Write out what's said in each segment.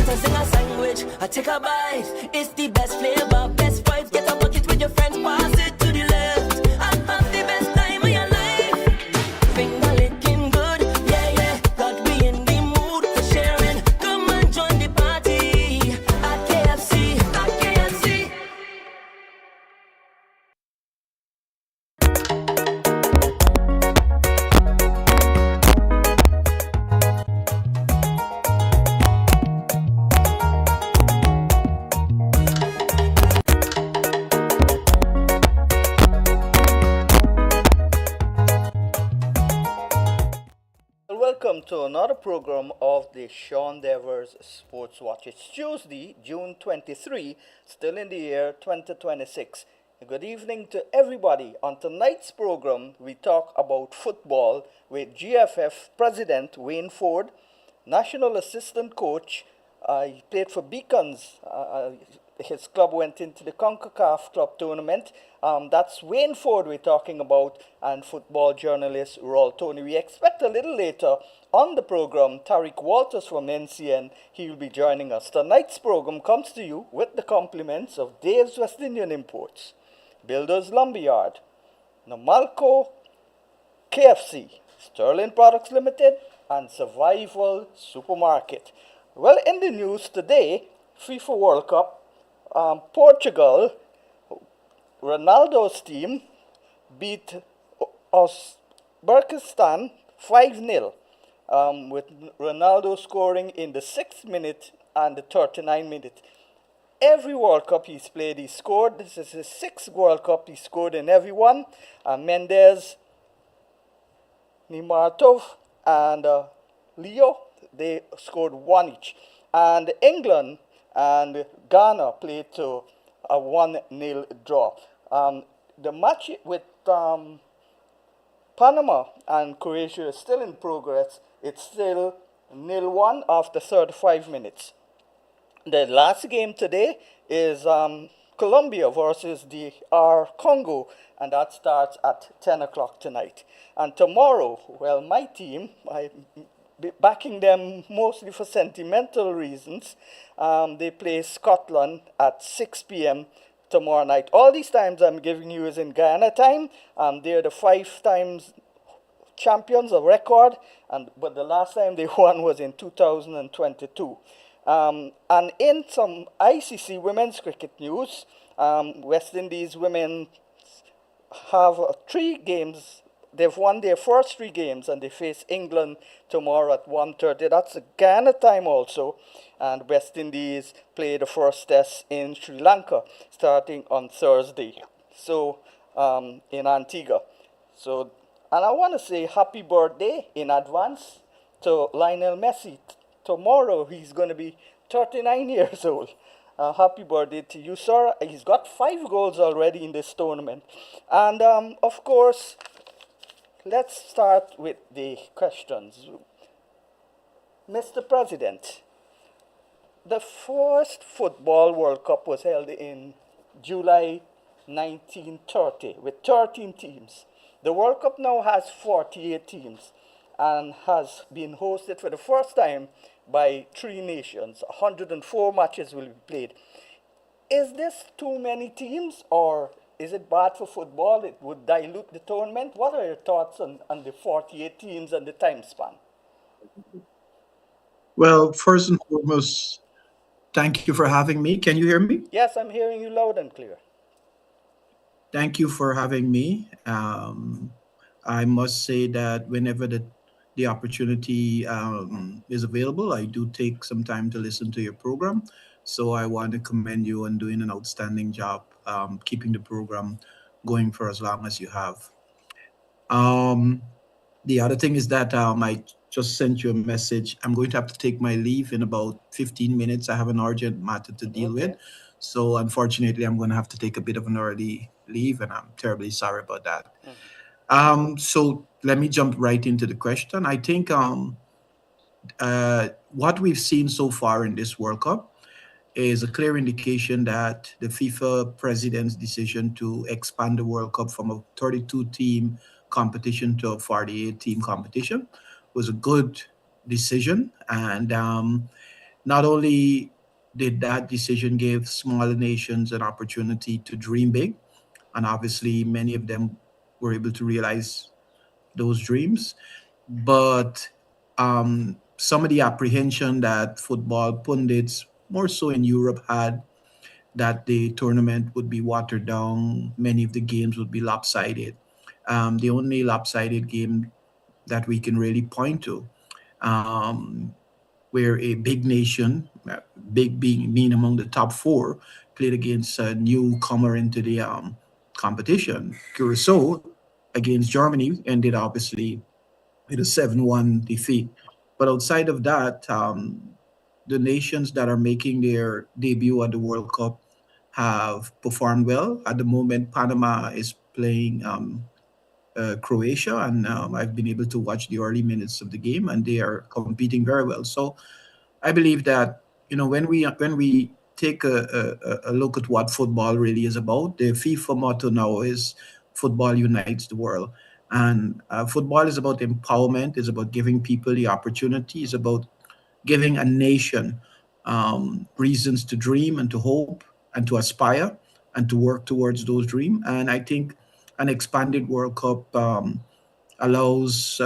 a sing a sandwich, I take a bite. It's the best flavor, best vibes. Get a bucket with your friends, pass it to the left, and have the best time of your life. Finger licking good, yeah, yeah. Got me in the mood for sharing. Come and join the party at KFC, at KFC. Welcome to another program of the Sean Devers Sports Watch. It's Tuesday, June 23, still in the year 2026. Good evening to everybody. On tonight's program, we talk about football with GFF President Wayne Ford, National Assistant Coach. He played for Beacons. His club went into the CONCACAF Club Tournament. That's Wayne Ford we're talking about, and football journalist Roll Tony. We expect a little later on the program Tariq Walters from NCN. He will be joining us. Tonight's program comes to you with the compliments of Dave's West Indian Imports, Builders Lumberyard, Namalco, KFC, Sterling Products Limited, and Survival Supermarket. Well, in the news today, FIFA World Cup, Portugal, Ronaldo's team beat Uzbekistan 5-0, with Ronaldo scoring in the 6th minute and the 39th minute. Every World Cup he's played, he scored. This is his 6th World Cup. He scored in every one. Mendes, Nimartov, and Leo, they scored one each. And England and Ghana played to a 1-0 draw. The match with Panama and Croatia is still in progress. It's still 0-1 after 35 minutes. The last game today is Colombia versus the R Congo, and that starts at 10 o'clock tonight. And tomorrow, well, my team, I'm backing them mostly for sentimental reasons. They play Scotland at 6 p.m. tomorrow night. All these times I'm giving you is in Guyana time. They're the 5 times champions of record, but the last time they won was in 2022. And in some ICC women's cricket news, West Indies women have 3 games. They've won their first 3 games, and they face England tomorrow at 1:30. That's Ghana time also. And West Indies play the first test in Sri Lanka starting on Thursday. So in Antigua. So, and I want to say happy birthday in advance to Lionel Messi. Tomorrow he's going to be 39 years old. Happy birthday to you, sir. He's got 5 goals already in this tournament. And of course, let's start with the questions. Mr. President, the first Football World Cup was held in July 1930 with 13 teams. The World Cup now has 48 teams and has been hosted for the first time by 3 nations. 104 matches will be played. Is this too many teams, or is it bad for football? It would dilute the tournament. What are your thoughts on the 48 teams and the time span? Well, first and foremost, thank you for having me. Can you hear me? Yes, I'm hearing you loud and clear. Thank you for having me. I must say that whenever the opportunity is available, I do take some time to listen to your program. So I want to commend you on doing an outstanding job, keeping the program going for as long as you have. The other thing is that I just sent you a message. I'm going to have to take my leave in about 15 minutes. I have an urgent matter to deal with. So unfortunately, I'm going to have to take a bit of an early leave, and I'm terribly sorry about that. So let me jump right into the question. I think what we've seen so far in this World Cup is a clear indication that the FIFA president's decision to expand the World Cup from a 32-team competition to a 48-team competition was a good decision. And Not only did that decision give smaller nations an opportunity to dream big, and obviously many of them were able to realize those dreams, but some of the apprehension that football pundits, more so in Europe, had, that the tournament would be watered down, many of the games would be lopsided. The only lopsided game that we can really point to, um, where a big nation, big being among the top four, played against a newcomer into the competition. Curacao against Germany ended obviously with a 7-1 defeat. But outside of that, the nations that are making their debut at the World Cup have performed well. At the moment, Panama is playing Croatia, and I've been able to watch the early minutes of the game, and they are competing very well. So I believe that, when we take a look at what football really is about, the FIFA motto now is "Football unites the world," and football is about empowerment. It's about giving people the opportunity. It's about giving a nation reasons to dream and to hope and to aspire and to work towards those dreams. And I think an expanded World Cup allows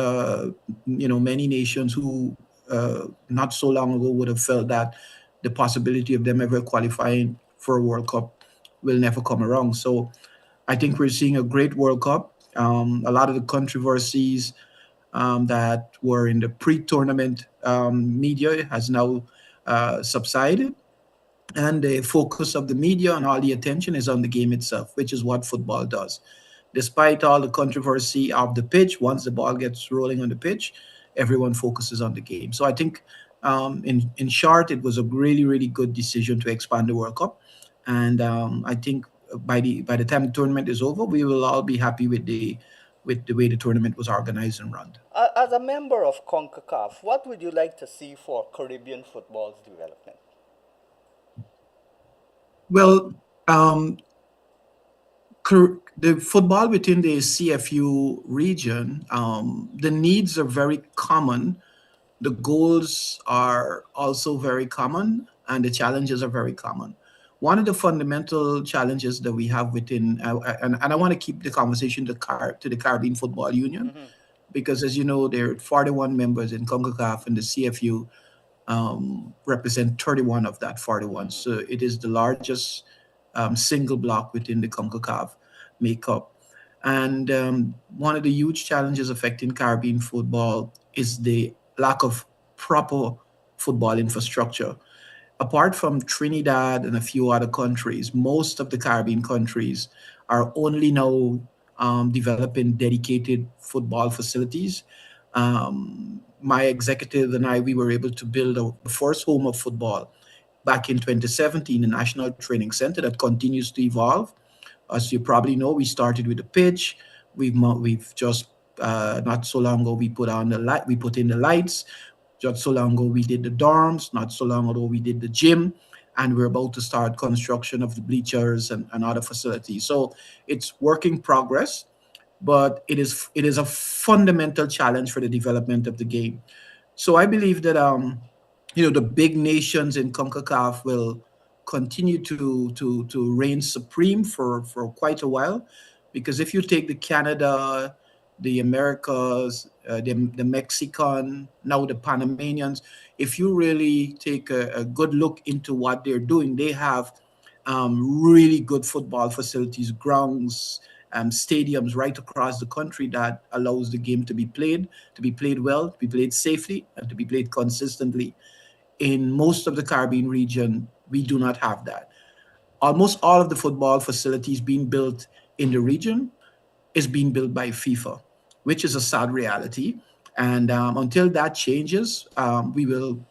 many nations who not so long ago would have felt that the possibility of them ever qualifying for a World Cup will never come around. So I think we're seeing a great World Cup. A lot of the controversies that were in the pre-tournament media has now subsided, and the focus of the media and all the attention is on the game itself, which is what football does. Despite all the controversy of the pitch, once the ball gets rolling on the pitch, everyone focuses on the game. So I think, in short, it was a really really good decision to expand the World Cup, and I think by the time the tournament is over, we will all be happy with the way the tournament was organized and run. As a member of CONCACAF, what would you like to see for Caribbean football's development? Well, the football within the CFU region, the needs are very common, the goals are also very common, and the challenges are very common. One of the fundamental challenges that we have within, and I want to keep the conversation to the Caribbean Football Union, Hmm. because as you know, there are 41 members in CONCACAF, and the CFU represent 31 of that 41. Hmm. So it is the largest single block within the CONCACAF makeup. And one of the huge challenges affecting Caribbean football is the lack of proper football infrastructure. Apart from Trinidad and a few other countries, most of the Caribbean countries are only now developing dedicated football facilities. My executive and I, we were able to build the first home of football back in 2017, a national training center that continues to evolve. As you probably know, we started with a pitch. We've just not so long ago we put on the light. We put in the lights. Just so long ago we did the dorms. Not so long ago we did the gym, and we're about to start construction of the bleachers and other facilities. So it's work in progress, but it is a fundamental challenge for the development of the game. So I believe that the big nations in CONCACAF will continue to reign supreme for quite a while, because if you take the Canada, the Americas, the Mexican, now the Panamanians, if you really take a good look into what they're doing, they have really good football facilities, grounds, stadiums right across the country that allows the game to be played well, to be played safely, and to be played consistently. In most of the Caribbean region, we do not have that. Almost all of the football facilities being built in the region is being built by FIFA, which is a sad reality. And until that changes, we will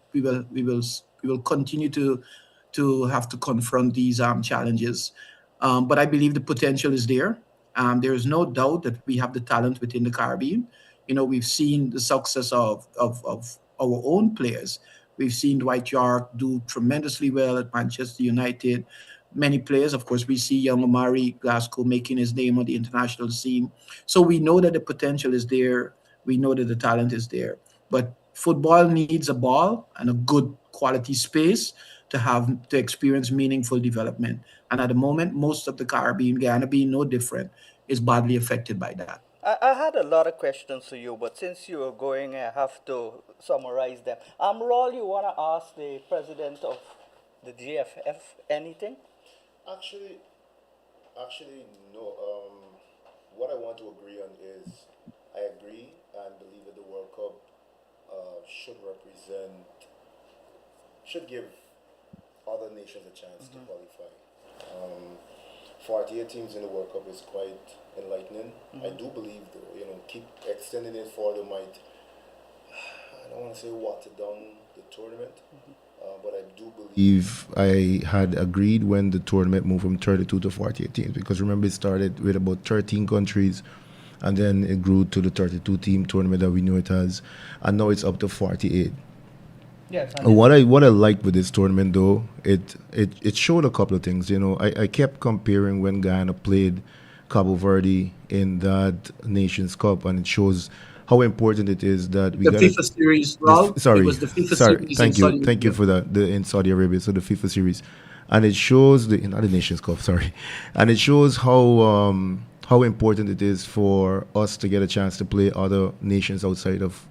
continue to have to confront these challenges. But I believe the potential is there. There is no doubt that we have the talent within the Caribbean. We've seen the success of our own players. We've seen Dwight York do tremendously well at Manchester United. Many players, of course, we see young Omari Glasgow making his name on the international scene. So we know that the potential is there. We know that the talent is there. But football needs a ball and a good quality space to experience meaningful development. And at the moment, most of the Caribbean, Guyana being no different, is badly affected by that. I had a lot of questions for you, but since you are going, I have to summarize them. Raul, you want to ask the president of the GFF anything? Actually, actually, no. What I want to agree on is I agree and believe that the World Cup should represent, should give other nations a chance to qualify. Um, 48 teams in the World Cup is quite enlightening. I do believe, though, keep extending it further might, I don't want to say water down the tournament, but I do believe I had agreed when the tournament moved from 32 to 48 teams, because remember it started with about 13 countries and then it grew to the 32 team tournament that we know it has, and now it's up to 48. Yes. What I liked with this tournament, though, it showed a couple of things. I kept comparing when Guyana played Cabo Verde in that Nations Cup, and it shows how important it is that we The got FIFA series, Raul, sorry, it was the FIFA sorry. series in Thank you, Saudi thank you Arabia. for that. In Saudi Arabia, so the FIFA series, and it shows not the Nations Cup, sorry, and it shows how important it is for us to get a chance to play other nations outside of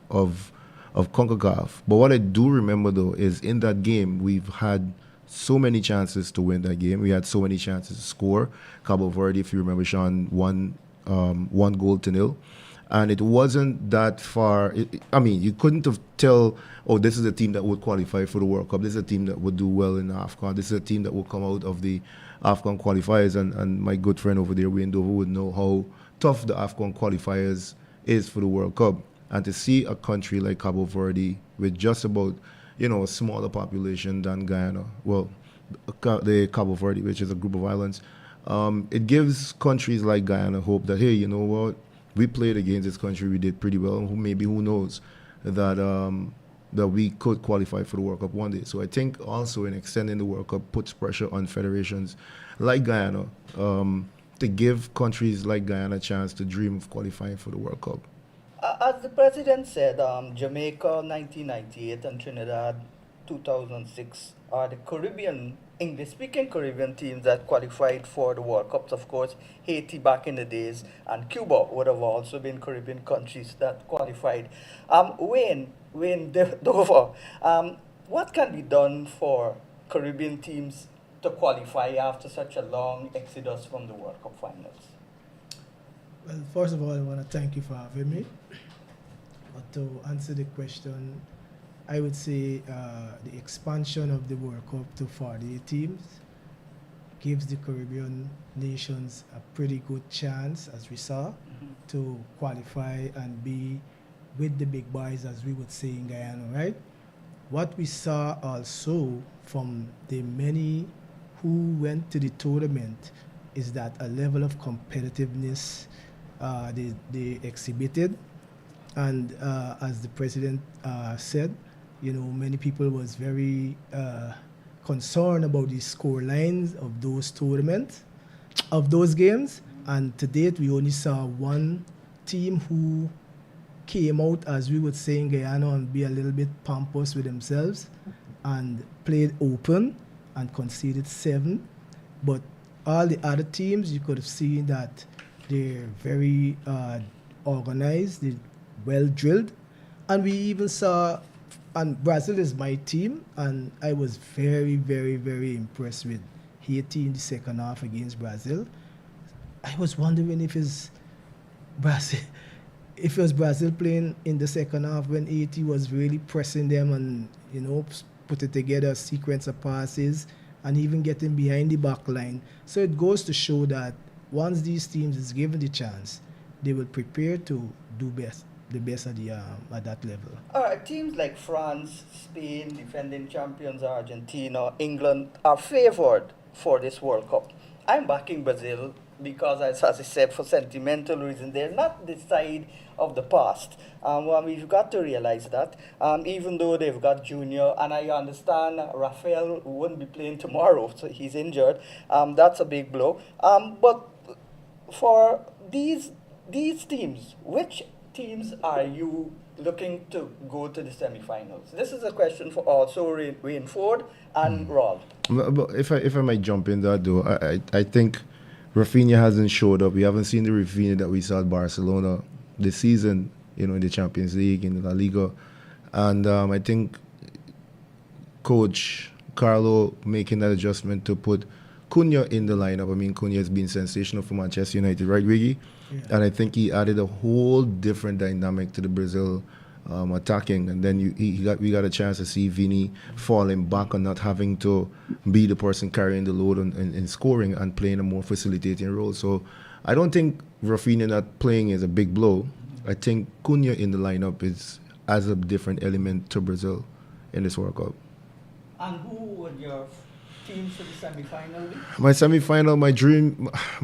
CONCACAF. But what I do remember, though, is in that game we've had so many chances to win that game. We had so many chances to score. Cabo Verde, if you remember, Sean, won 1-0, and it wasn't that far. I mean, you couldn't have tell, oh, this is a team that would qualify for the World Cup. This is a team that would do well in the AFCON. This is a team that will come out of the AFCON qualifiers. And my good friend over there, Wayne Dover, would know how tough the AFCON qualifiers is for the World Cup. And to see a country like Cabo Verde with just about, a smaller population than Guyana, well, the Cabo Verde, which is a group of islands, it gives countries like Guyana hope that, hey, you know what, we played against this country, we did pretty well, and maybe who knows that we could qualify for the World Cup one day. So I think also in extending the World Cup puts pressure on federations like Guyana to give countries like Guyana a chance to dream of qualifying for the World Cup. As the president said, Jamaica 1998 and Trinidad 2006 are the Caribbean, English-speaking Caribbean teams that qualified for the World Cups. Of course, Haiti back in the days and Cuba would have also been Caribbean countries that qualified. Wayne Dover, what can be done for Caribbean teams to qualify after such a long exodus from the World Cup finals? Well, first of all, I want to thank you for having me. But to answer the question, I would say the expansion of the World Cup to 48 teams gives the Caribbean nations a pretty good chance, as we saw, to qualify and be with the big boys, as we would say in Guyana, right? What we saw also from the many who went to the tournament is that a level of competitiveness they exhibited, and as the president said, many people was very concerned about the score lines of those tournaments, of those games, and to date we only saw one team who came out, as we would say in Guyana, and be a little bit pompous with themselves and played open and conceded 7, but all the other teams you could have seen that they're very organized, they're well drilled, and we even saw, and Brazil is my team, and I was very, very, very impressed with Haiti in the second half against Brazil. I was wondering if it's Brazil, if it was Brazil playing in the second half when Haiti was really pressing them and putting together a sequence of passes and even getting behind the back line. So it goes to show that once these teams is given the chance, they will prepare to do the best at that level. All right, teams like France, Spain, defending champions Argentina, England are favored for this World Cup. I'm backing Brazil because, as I said, for sentimental reasons, they're not the side of the past. We've got to realize that, even though they've got Junior, and I understand Rafael won't be playing tomorrow, so he's injured. That's a big blow. But for these teams, which teams are you looking to go to the semifinals? This is a question for also Wayne Ford and Raul. But if I might jump in that though, I think Rafinha hasn't showed up. We haven't seen the Rafinha that we saw at Barcelona this season, in the Champions League, in the La Liga. And I think Coach Carlo making that adjustment to put Cunha in the lineup. I mean, Cunha has been sensational for Manchester United, right, Wiggy? Yeah. And I think he added a whole different dynamic to the Brazil attacking. And then we got a chance to see Vini falling back and not having to be the person carrying the load in scoring and playing a more facilitating role. So I don't think Rafinha not playing is a big blow. I think Cunha in the lineup adds a different element to Brazil in this World Cup. And who would your teams for the semi-final be? My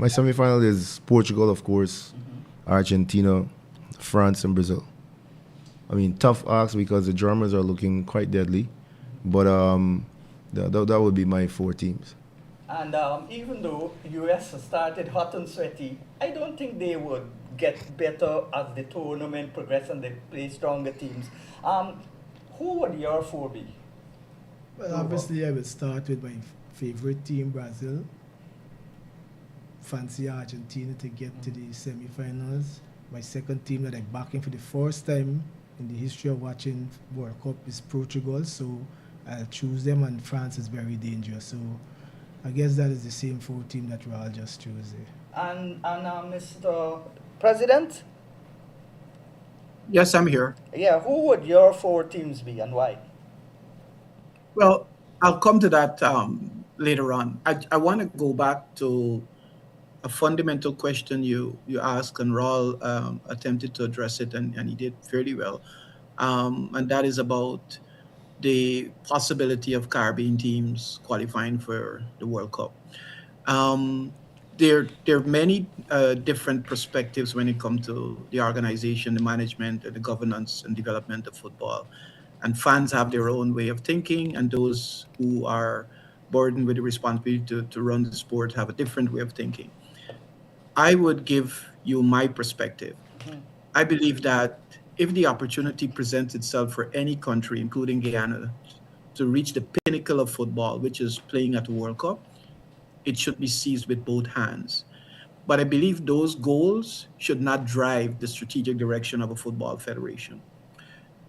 semi-final is Portugal, of course, Argentina, France, and Brazil. I mean, tough ask because the Germans are looking quite deadly, but that would be my 4 teams. And even though US started hot and sweaty, I don't think they would get better as the tournament progresses and they play stronger teams. Who would your 4 be? Well, obviously, I will start with my favorite team, Brazil. Fancy Argentina to get to the semi-finals. My second team that I'm backing for the first time in the history of watching World Cup is Portugal, so I'll choose them, and France is very dangerous. So I guess that is the same 4 team that Raul just chose there. And Mr. President? Yes, I'm here. Yeah, who would your 4 teams be and why? Well, I'll come to that later on. I want to go back to a fundamental question you asked, and Raul attempted to address it, and he did fairly well. And that is about the possibility of Caribbean teams qualifying for the World Cup. There are many different perspectives when it comes to the organization, the management, and the governance and development of football. And fans have their own way of thinking, and those who are burdened with the responsibility to run the sport have a different way of thinking. I would give you my perspective. I believe that if the opportunity presents itself for any country, including Guyana, to reach the pinnacle of football, which is playing at the World Cup, it should be seized with both hands. But I believe those goals should not drive the strategic direction of a football federation.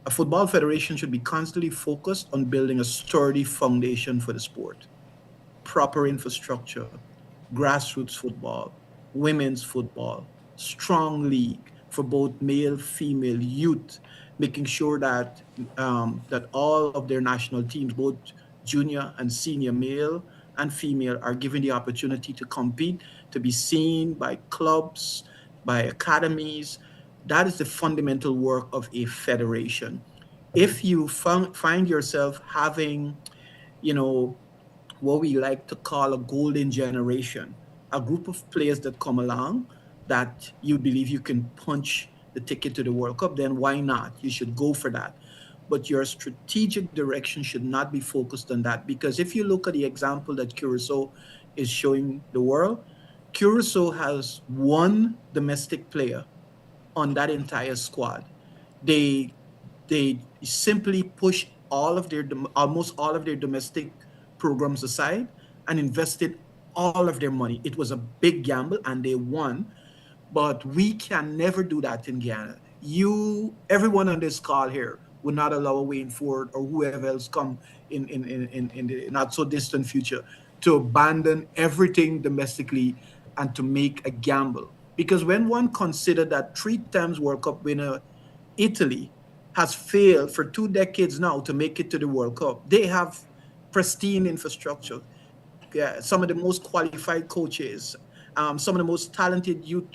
A football federation should be constantly focused on building a sturdy foundation for the sport, proper infrastructure, grassroots football, women's football, strong league for both male, female, youth, making sure that that all of their national teams, both junior and senior, male and female, are given the opportunity to compete, to be seen by clubs, by academies. That is the fundamental work of a federation. If you find yourself having, what we like to call a golden generation, a group of players that come along that you believe you can punch the ticket to the World Cup, then why not? You should go for that. But your strategic direction should not be focused on that, because if you look at the example that Curacao is showing the world, Curacao has 1 domestic player on that entire squad. They simply push almost all of their domestic programs aside and invested all of their money. It was a big gamble and they won, but we can never do that in Guyana. Everyone on this call here would not allow Wayne Ford or whoever else come in the not so distant future to abandon everything domestically and to make a gamble. Because when one considered that 3 times World Cup winner Italy has failed for 2 decades now to make it to the World Cup, they have pristine infrastructure, some of the most qualified coaches, some of the most talented youth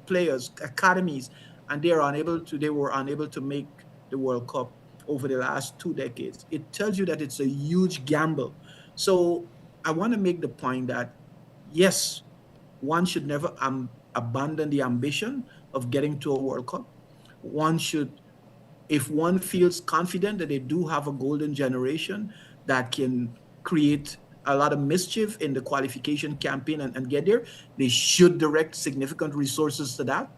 players, academies, and they were unable to make the World Cup over the last 2 decades. It tells you that it's a huge gamble. So I want to make the point that, yes, one should never abandon the ambition of getting to a World Cup. One should, if one feels confident that they do have a golden generation that can create a lot of mischief in the qualification campaign and get there, they should direct significant resources to that.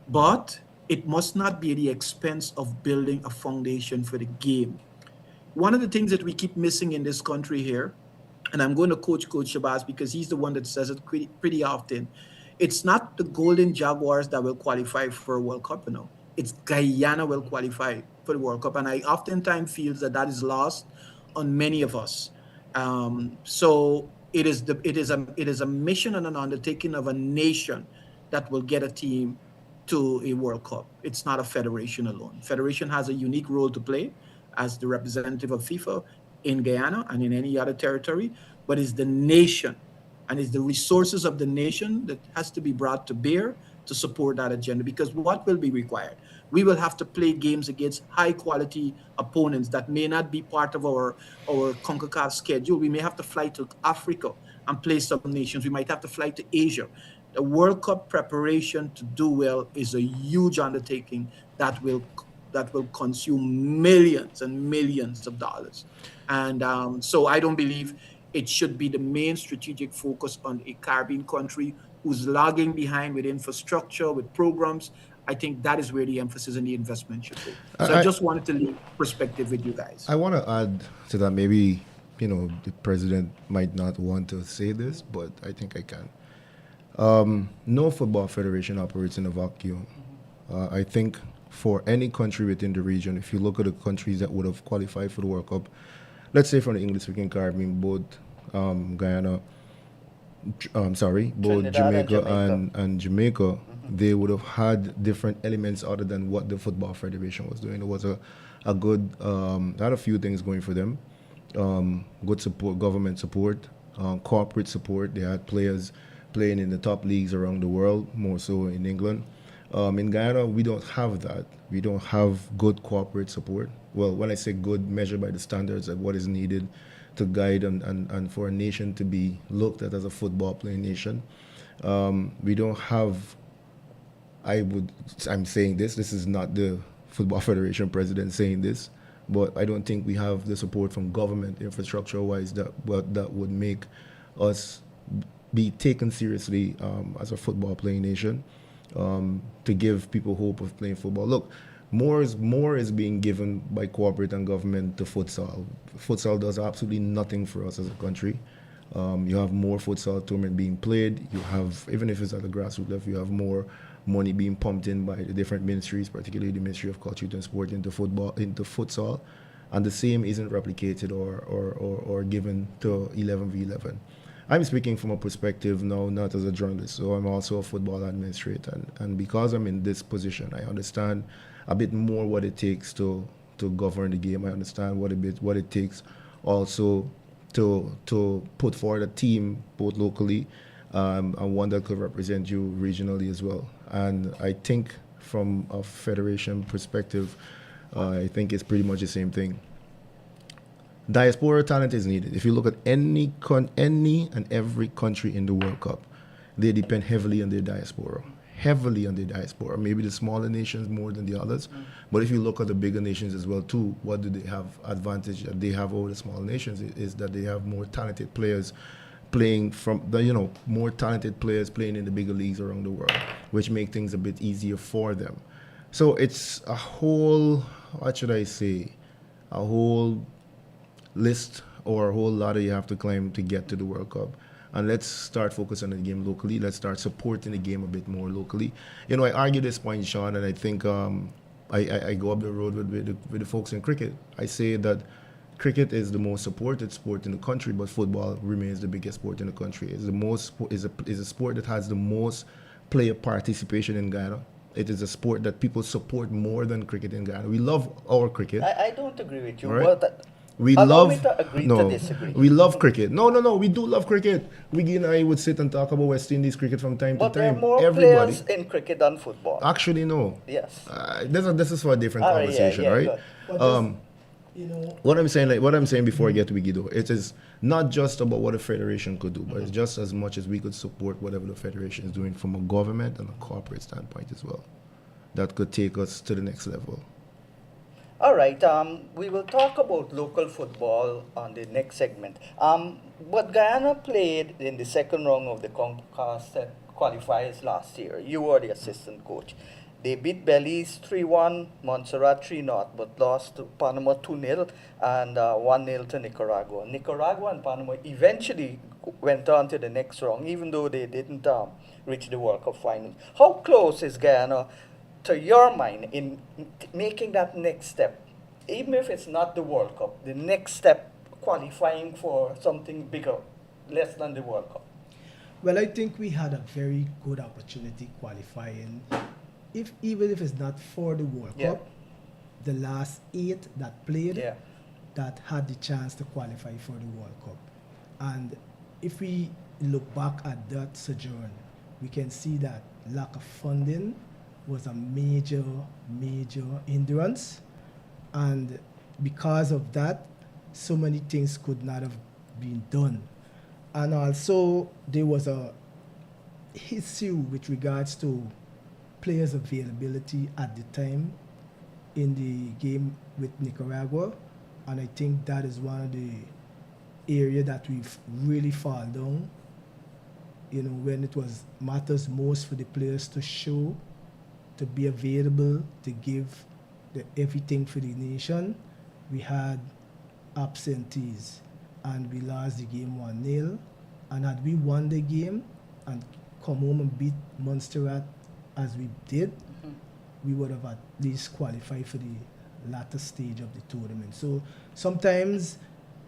But it must not be at the expense of building a foundation for the game. One of the things that we keep missing in this country here, and I'm going to Coach Shabazz because he's the one that says it pretty often. It's not the Golden Jaguars that will qualify for a World Cup, It's Guyana will qualify for the World Cup, and I oftentimes feel that that is lost on many of us. So it is a mission and an undertaking of a nation that will get a team to a World Cup. It's not a federation alone. Federation has a unique role to play as the representative of FIFA in Guyana and in any other territory, but it's the nation and it's the resources of the nation that has to be brought to bear to support that agenda. Because what will be required? We will have to play games against high quality opponents that may not be part of our CONCACAF schedule. We may have to fly to Africa and play some nations. We might have to fly to Asia. The World Cup preparation to do well is a huge undertaking that will consume millions and millions of dollars. And so I don't believe it should be the main strategic focus on a Caribbean country who's lagging behind with infrastructure, with programs. I think that is where the emphasis and the investment should be. So I just wanted to leave perspective with you guys. I want to add to that. Maybe, the president might not want to say this, but I think I can. No football federation operates in a vacuum. I think for any country within the region, if you look at the countries that would have qualified for the World Cup, let's say from the English-speaking Caribbean, both Guyana, both Jamaica and Jamaica, they would have had different elements other than what the Football Federation was doing. It was a good, had a few things going for them. Good support, government support, corporate support. They had players playing in the top leagues around the world, more so in England. In Guyana, we don't have that. We don't have good corporate support. Well, when I say good, measured by the standards of what is needed to guide and for a nation to be looked at as a football playing nation. We don't have, I'm saying this is not the Football Federation president saying this, but I don't think we have the support from government infrastructure-wise that would make us be taken seriously as a football playing nation, to give people hope of playing football. Look, more is being given by corporate and government to futsal. Futsal does absolutely nothing for us as a country. You have more futsal tournament being played. You have, even if it's at the grassroots level, you have more money being pumped in by the different ministries, particularly the Ministry of Culture and Sport into futsal, and the same isn't replicated or given to 11v11. I'm speaking from a perspective now, not as a journalist, so I'm also a football administrator, and because I'm in this position, I understand a bit more what it takes to govern the game. I understand what it takes also to put forward a team both locally and one that could represent you regionally as well. And I think from a federation perspective, I think it's pretty much the same thing. Diaspora talent is needed. If you look at any and every country in the World Cup, they depend heavily on their diaspora. Maybe the smaller nations more than the others. But if you look at the bigger nations as well too, what do they have advantage that they have over the smaller nations is that they have more talented players playing more talented players playing in the bigger leagues around the world, which make things a bit easier for them. So it's a whole, a whole list or a whole ladder you have to climb to get to the World Cup. And let's start focusing on the game locally. Let's start supporting the game a bit more locally. I argue this point, Sean, and I think I go up the road with the folks in cricket. I say that cricket is the most supported sport in the country, but football remains the biggest sport in the country. It's a sport that has the most player participation in Guyana. It is a sport that people support more than cricket in Guyana. We love our cricket. I don't agree with you. Right? Well, we allow love me to agree to disagree. We love cricket. No, we do love cricket. We and I would sit and talk about West Indies cricket from time but to there time. are more Everybody. players in cricket than football. Actually, no. Yes. This is for a different All right, conversation, yeah, right? good. But What I'm saying before I get to Wigido, it is not just about what a federation could do, but it's just as much as we could support whatever the federation is doing from a government and a corporate standpoint as well. That could take us to the next level. All right, we will talk about local football on the next segment. What Guyana played in the second round of the CONCACAF qualifiers last year, you were the assistant coach. They beat Belize 3-1, Montserrat 3-0, but lost to Panama 2-0 and 1-0 to Nicaragua. Nicaragua and Panama eventually went on to the next round, even though they didn't reach the World Cup final. How close is Guyana, to your mind, in making that next step? Even if it's not the World Cup, the next step, qualifying for something bigger, less than the World Cup. Well, I think we had a very good opportunity qualifying. Even if it's not for the World Yeah. Cup, the last 8 that played Yeah. that had the chance to qualify for the World Cup. And if we look back at that sojourn, we can see that lack of funding was a major, major hindrance. And because of that, so many things could not have been done. And also, there was a issue with regards to players' availability at the time in the game with Nicaragua. And I think that is one of the area that we've really fallen down. You know, when it was matters most for the players to show, to be available, to give everything for the nation, we had absentees and we lost the game 1-0. And had we won the game and come home and beat Montserrat as we did, we would have at least qualified for the latter stage of the tournament. So sometimes,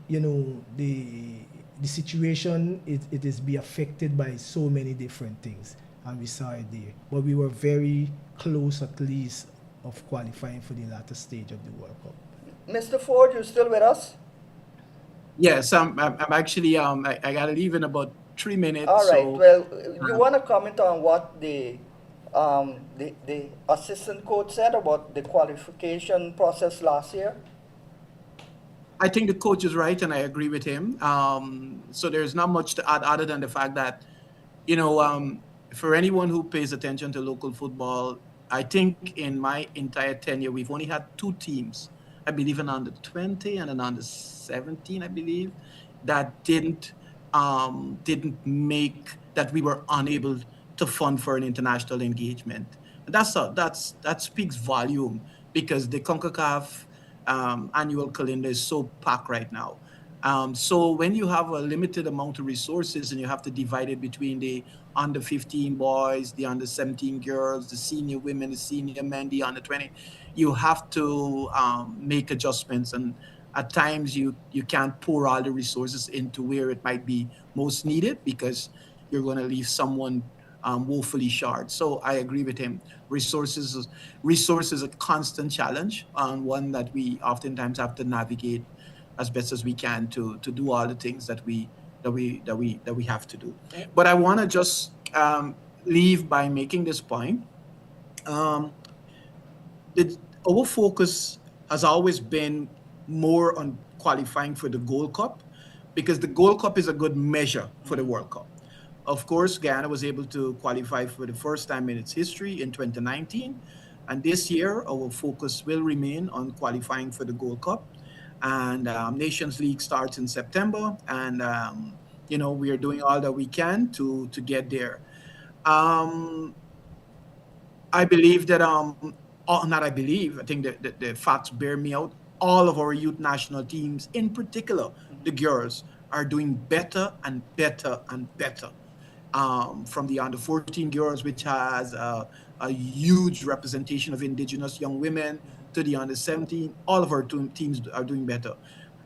you know, the situation, it is be affected by so many different things, and we saw it there. But we were very close, at least, of qualifying for the latter stage of the World Cup. Mr. Ford, you still with us? Yes, I'm actually, I gotta leave in about 3 minutes. All right. So, Well, you want to comment on what the assistant coach said about the qualification process last year? I think the coach is right, and I agree with him. So there's not much to add other than the fact that, you know, for anyone who pays attention to local football, I think in my entire tenure, we've only had 2 teams, I believe an under 20 and an under 17, I believe, that didn't make, that we were unable to fund for an international engagement. And that speaks volume, because the CONCACAF annual calendar is so packed right now. So when you have a limited amount of resources and you have to divide it between the under 15 boys, the under 17 girls, the senior women, the senior men, the under 20, you have to make adjustments. And at times you can't pour all the resources into where it might be most needed, because you're going to leave someone woefully short. So I agree with him. Resources is a constant challenge, and one that we oftentimes have to navigate as best as we can to do all the things that we have to do. But I want to just leave by making this point. Our focus has always been more on qualifying for the Gold Cup, because the Gold Cup is a good measure for the World Cup. Of course, Guyana was able to qualify for the first time in its history in 2019. And this year, our focus will remain on qualifying for the Gold Cup. And Nations League starts in September. And, you know, we are doing all that we can to get there. I believe that, not I believe, I think that the facts bear me out. All of our youth national teams, in particular, the girls, are doing better and better and better. From the under 14 girls, which has a huge representation of indigenous young women, to the under 17, all of our teams are doing better.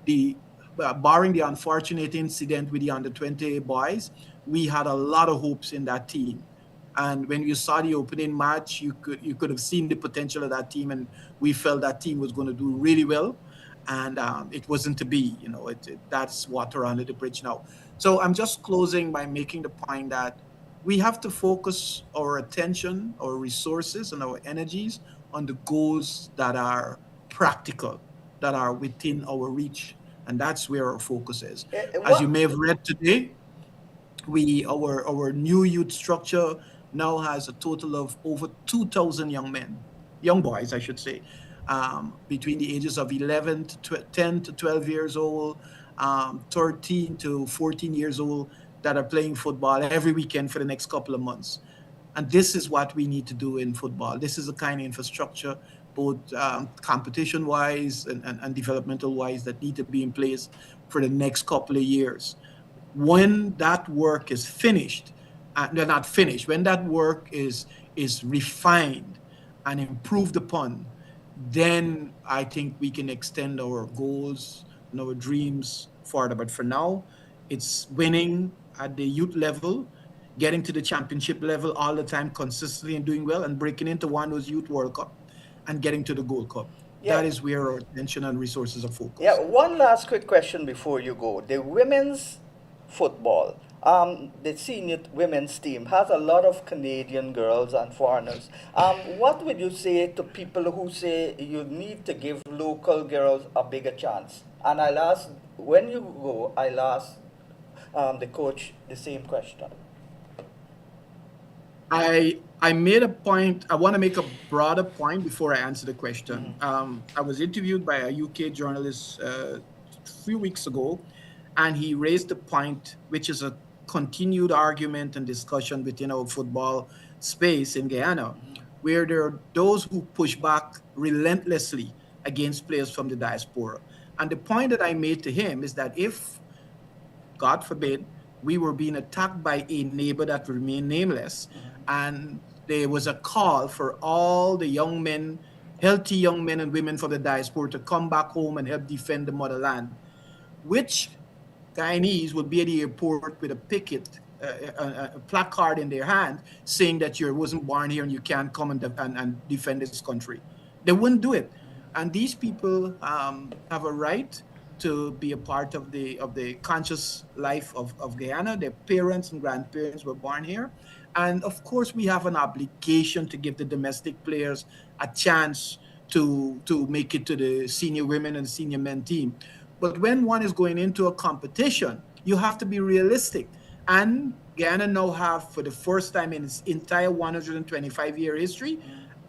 Barring the unfortunate incident with the under 20 boys, we had a lot of hopes in that team. And when you saw the opening match, you could have seen the potential of that team, and we felt that team was going to do really well. And it wasn't to be, you know, that's water under the bridge now. So I'm just closing by making the point that we have to focus our attention, our resources, and our energies on the goals that are practical, that are within our reach. And that's where our focus is. As you may have read today, our new youth structure now has a total of over 2,000 young boys, I should say, between the ages of 10 to 12 years old, 13 to 14 years old, that are playing football every weekend for the next couple of months. And this is what we need to do in football. This is the kind of infrastructure, both competition-wise and developmental-wise, that need to be in place for the next couple of years. When that work is finished, they're not finished, when that work is refined and improved upon, then I think we can extend our goals and our dreams further. But for now, it's winning at the youth level, getting to the championship level all the time consistently and doing well, and breaking into one of those Youth World Cup and getting to the Gold Cup. Yeah. That is where our attention and resources are focused. Yeah, one last quick question before you go. The women's football, the senior women's team has a lot of Canadian girls and foreigners. What would you say to people who say you need to give local girls a bigger chance? And I'll ask, when you go, I'll ask the coach the same question. I made a point. I want to make a broader point before I answer the question. I was interviewed by a UK journalist a few weeks ago, and he raised the point, which is a continued argument and discussion within our football space in Guyana, where there are those who push back relentlessly against players from the diaspora. And the point that I made to him is that if, God forbid, we were being attacked by a neighbor that remained nameless, and there was a call for all the young men, healthy young men and women from the diaspora to come back home and help defend the motherland, which Guyanese would be at the airport with a picket, a placard in their hand saying that you wasn't born here and you can't come and defend this country. They wouldn't do it. And these people have a right to be a part of the conscious life of Guyana. Their parents and grandparents were born here. And of course, we have an obligation to give the domestic players a chance to make it to the senior women and senior men team. But when one is going into a competition, you have to be realistic. And Guyana now have, for the first time in its entire 125-year history,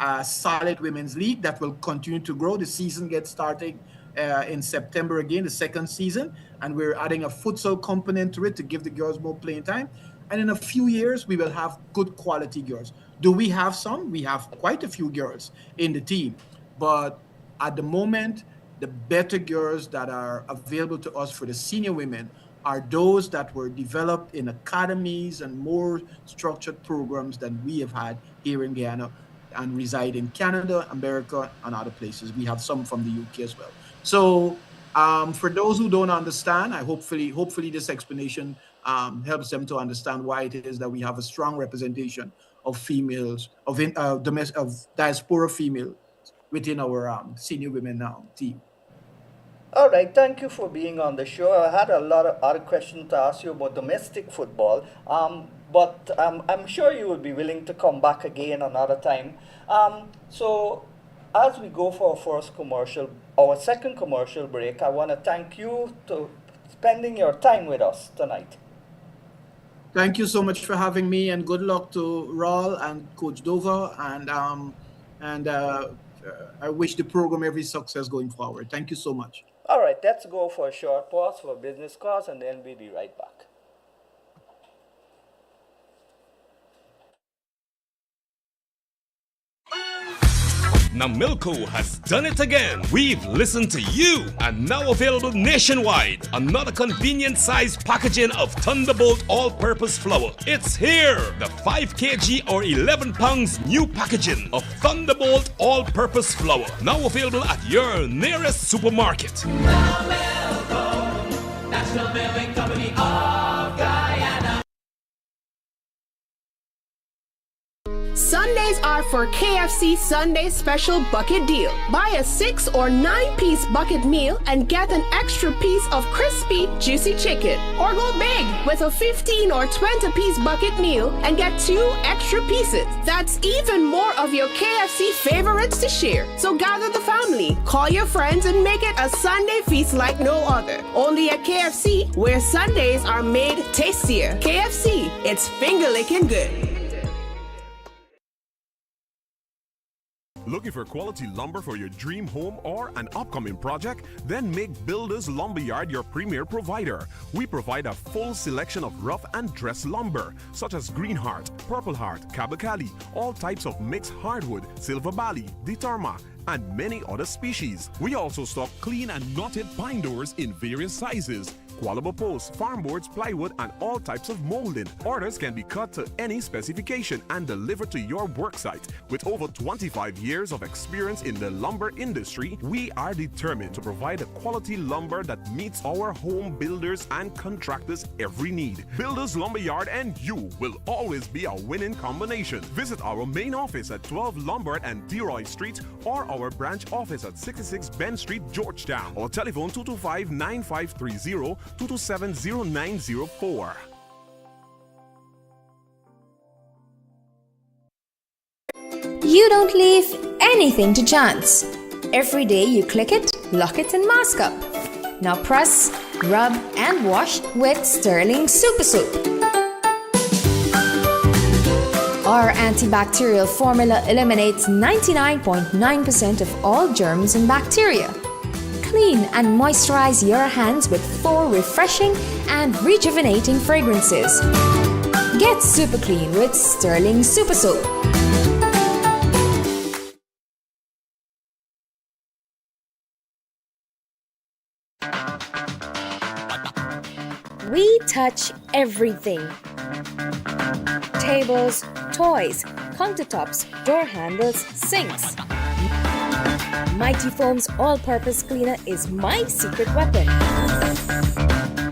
a solid women's league that will continue to grow. The season gets started in September again, the second season, and we're adding a futsal component to it to give the girls more playing time. And in a few years, we will have good quality girls. Do we have some? We have quite a few girls in the team. But at the moment, the better girls that are available to us for the senior women are those that were developed in academies and more structured programs than we have had here in Guyana and reside in Canada, America, and other places. We have some from the UK as well. So for those who don't understand, hopefully this explanation helps them to understand why it is that we have a strong representation of females, of diaspora female within our senior women team. All right, thank you for being on the show. I had a lot of other questions to ask you about domestic football, but I'm sure you will be willing to come back again another time. So as we go for our second commercial break, I want to thank you for spending your time with us tonight. Thank you so much for having me, and good luck to Raul and Coach Dover, and I wish the program every success going forward. Thank you so much. All right, let's go for a short pause for business calls, and then we'll be right back. Now Milko has done it again. We've listened to you, and now available nationwide. Another convenient size packaging of Thunderbolt all-purpose flour. It's here. The 5 kg or 11 pounds new packaging of Thunderbolt all-purpose flour. Now available at your nearest supermarket. Now Milko, National Milling Company of Guyana. Sundays are for KFC Sunday Special Bucket Deal. Buy a 6 or 9 piece bucket meal and get an extra piece of crispy, juicy chicken. Or go big with a 15 or 20 piece bucket meal and get 2 extra pieces. That's even more of your KFC favorites to share. So gather the family, call your friends, and make it a Sunday feast like no other. Only at KFC, where Sundays are made tastier. KFC, it's finger licking good. Looking for quality lumber for your dream home or an upcoming project? Then make Builders Lumberyard your premier provider. We provide a full selection of rough and dress lumber, such as Green Heart, Purple Heart, Kabakali, all types of mixed hardwood, Silver Bali, Ditarma, and many other species. We also stock clean and knotted pine doors in various sizes, qualable posts, farm boards, plywood, and all types of molding. Orders can be cut to any specification and delivered to your worksite. With over 25 years of experience in the lumber industry, we are determined to provide a quality lumber that meets our home builders and contractors' every need. Builders Lumberyard and you will always be a winning combination. Visit our main office at 12 Lombard and Deroy Street or our branch office at 66 Ben Street, Georgetown, or telephone 225-9530 227-0904. You don't leave anything to chance. Every day you click it, lock it, and mask up. Now press, rub, and wash with Sterling Super Soap. Our antibacterial formula eliminates 99.9% of all germs and bacteria. Clean and moisturize your hands with 4 refreshing and rejuvenating fragrances. Get super clean with Sterling Super Soap. We touch everything. Tables, toys, countertops, door handles, sinks. Mighty Foam's all-purpose cleaner is my secret weapon.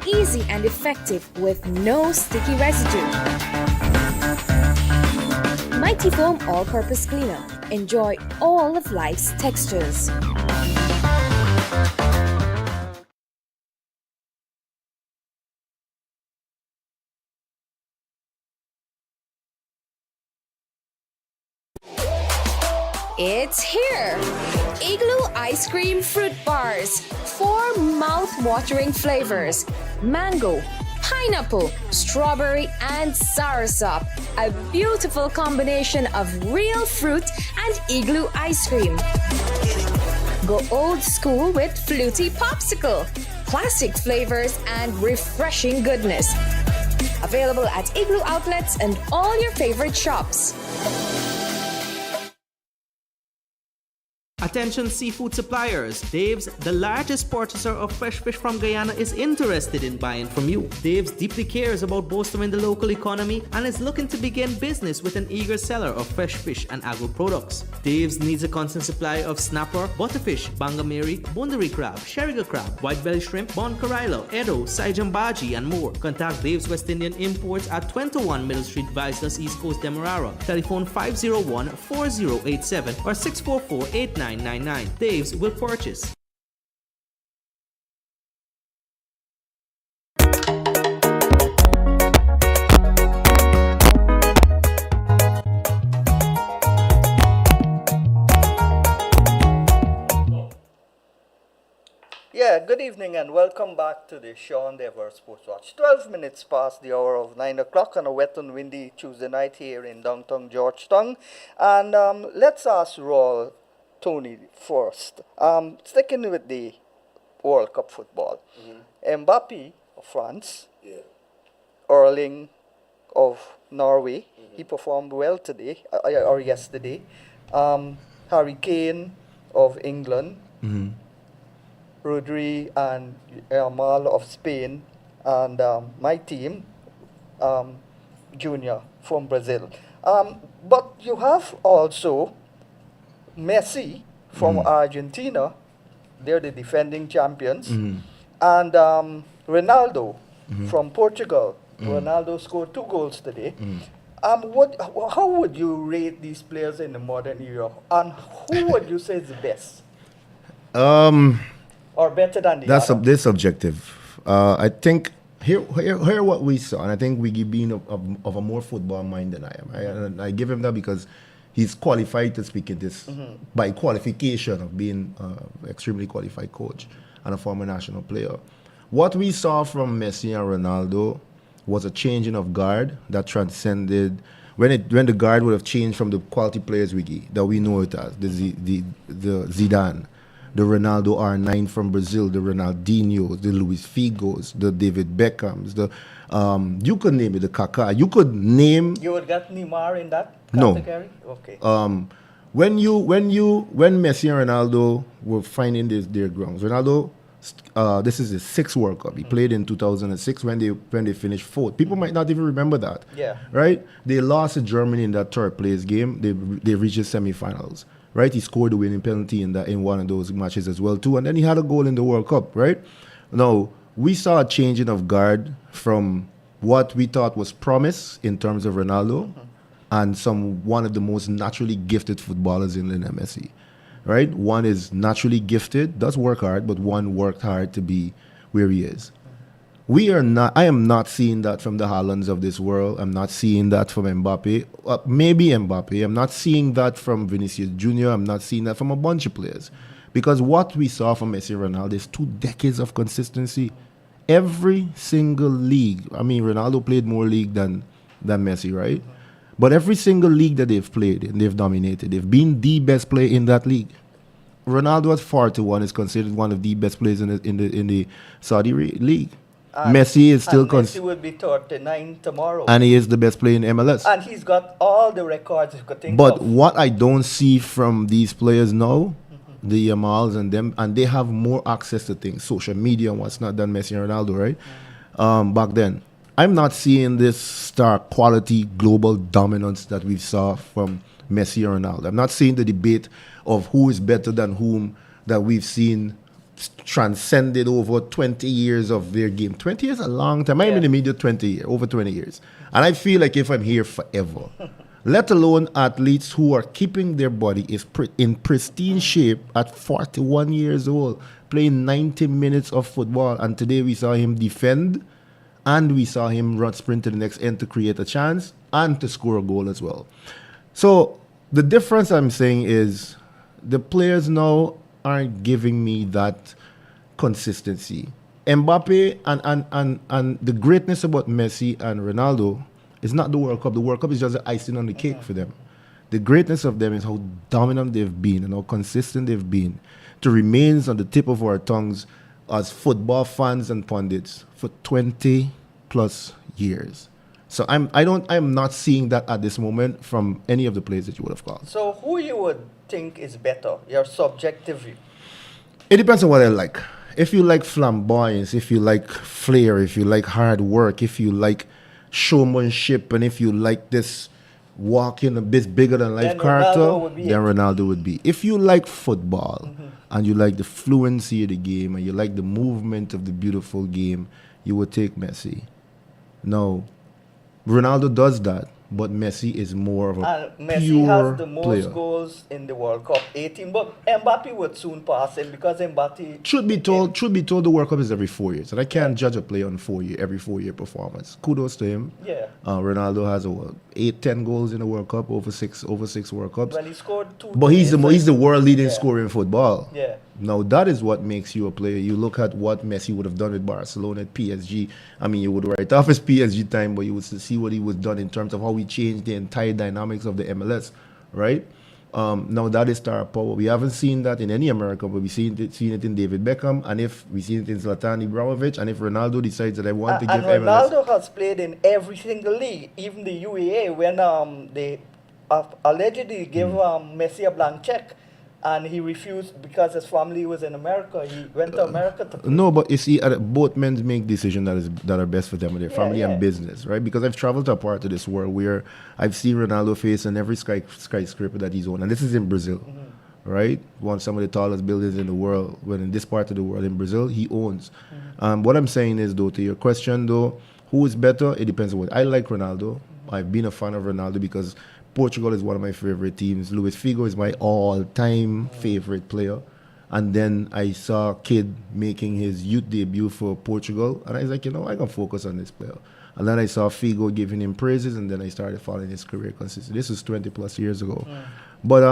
Easy and effective with no sticky residue. Mighty Foam all-purpose cleaner. Enjoy all of life's textures. It's here! Igloo Ice Cream Fruit Bars. 4 mouth-watering flavors. Mango, pineapple, strawberry, and soursop. A beautiful combination of real fruit and igloo ice cream. Go old school with Fluty Popsicle. Classic flavors and refreshing goodness. Available at Igloo outlets and all your favorite shops. Attention seafood suppliers. Dave's, the largest purchaser of fresh fish from Guyana, is interested in buying from you. Dave's deeply cares about bolstering the local economy and is looking to begin business with an eager seller of fresh fish and agro products. Dave's needs a constant supply of snapper, butterfish, bangameri, bundari crab, sheriga crab, white-belly shrimp, bon carilo, edo, saijambaji, and more. Contact Dave's West Indian Imports at 21 Middle Street, Viceless, East Coast, Demerara. Telephone 501-4087 or 644-8999. Dave's will purchase. Yeah, good evening and welcome back to the Sean Dever Sports Watch. 12 minutes past the hour of 9 o'clock on a wet and windy Tuesday night here in downtown Georgetown. And let's ask Raul Tony first. Sticking with the World Cup football. Mbappe of France, Erling of Norway, he performed well today, or yesterday. Harry Kane of England, Rodri and Yamal of Spain, and my team, Junior from Brazil. But you have also Messi from Argentina, they're the defending champions, and Ronaldo from Portugal. Ronaldo scored 2 goals today. How would you rate these players in the modern era, and who would you say is the best? Or better than the other? That's subjective. I think here what we saw, and I think we give being of a more football mind than I am. And I give him that because he's qualified to speak in this by qualification of being an extremely qualified coach and a former national player. What we saw from Messi and Ronaldo was a changing of guard that transcended when the guard would have changed from the quality players that we know it as, the Zidane, the Ronaldo R9 from Brazil, the Ronaldinhos, the Luis Figos, the David Beckhams, the you could name it, the Kaká. You could name. You would get Neymar in that No. category? Okay. When Messi and Ronaldo were finding their grounds, Ronaldo, this is his sixth World Cup. He played in 2006 when they finished fourth. People might not even remember that. Yeah. Right? They lost to Germany in that third place game. They reached the semifinals. Right? He scored the winning penalty in one of those matches as well too, and then he had a goal in the World Cup. Right? Now we saw a changing of guard from what we thought was promise in terms of Ronaldo and one of the most naturally gifted footballers in Lionel Messi. Right? One is naturally gifted, does work hard, but one worked hard to be where he is. I am not seeing that from the Haalands of this world. I'm not seeing that from Mbappe. Maybe Mbappe. I'm not seeing that from Vinicius Jr. I'm not seeing that from a bunch of players. Because what we saw from Messi and Ronaldo is 2 decades of consistency. Every single league. I mean, Ronaldo played more league than Messi, right? But every single league that they've played in, they've dominated. They've been the best player in that league. Ronaldo at 41 is considered one of the best players in the Saudi league. And Messi is still Messi will be 39 tomorrow. and he is the best player in MLS. And he's got all the records you could think But of. what I don't see from these players now, the Yamals and them, and they have more access to things, social media and what's not, than Messi and Ronaldo, right? Back then, I'm not seeing this star quality global dominance that we saw from Messi and Ronaldo. I'm not seeing the debate of who is better than whom that we've seen transcended over 20 years of their game. 20 years is a long time. I'm in the media 20 years, over 20 years. And I feel like if I'm here forever, let alone athletes who are keeping their body in pristine shape at 41 years old, playing 90 minutes of football. And today we saw him defend and we saw him run sprint to the next end to create a chance and to score a goal as well. So the difference I'm saying is the players now aren't giving me that consistency. Mbappe and the greatness about Messi and Ronaldo is not the World Cup. The World Cup is just the icing on the cake for them. The greatness of them is how dominant they've been and how consistent they've been to remains on the tip of our tongues as football fans and pundits for 20 plus years. So I'm not seeing that at this moment from any of the players that you would have called. So who you would think is better, your subjective view? It depends on what I like. If you like flamboyance, if you like flair, if you like hard work, if you like showmanship, and if you like this walking a bit bigger than life character, then Ronaldo would be. If you like football and you like the fluency of the game and you like the movement of the beautiful game, you would take Messi. No, Ronaldo does that, but Messi is more of a Messi pure has the most player. goals in the World Cup, 18. But Mbappe would soon pass him because Mbappe. Truth be told, the World Cup is every 4 years, and I can't judge a player on every 4 year performance. Kudos to him. Yeah. Ronaldo has 8-10 goals in the World Cup over six World Cups. Well, he scored 2. But he's the world leading scorer in football. Yeah. Now that is what makes you a player. You look at what Messi would have done with Barcelona, at PSG. I mean, you would write off his PSG time, but you would see what he was done in terms of how he changed the entire dynamics of the MLS, right? Now that is star power. We haven't seen that in any American, but we've seen it in David Beckham, and if we seen it in Zlatan Ibrahimovic, and if Ronaldo decides that I want to give MLS. And Ronaldo has played in every single league, even the UAA, when they allegedly gave Messi a blank check. And he refused because his family was in America. He went to America to play. No, but you see, both men make decisions that are best for them and their family and business, right? Because I've traveled to a part of this world where I've seen Ronaldo face in every skyscraper that he's on, and this is in Brazil, right? Some of the tallest buildings in the world. When in this part of the world, in Brazil, he owns. What I'm saying is, though, to your question, though, who is better? It depends on what. I like Ronaldo. I've been a fan of Ronaldo because Portugal is one of my favorite teams. Luis Figo is my all-time favorite player. And then I saw a kid making his youth debut for Portugal. And I was like, I can focus on this player. And then I saw Figo giving him praises, and then I started following his career consistently. This was 20 plus years ago. But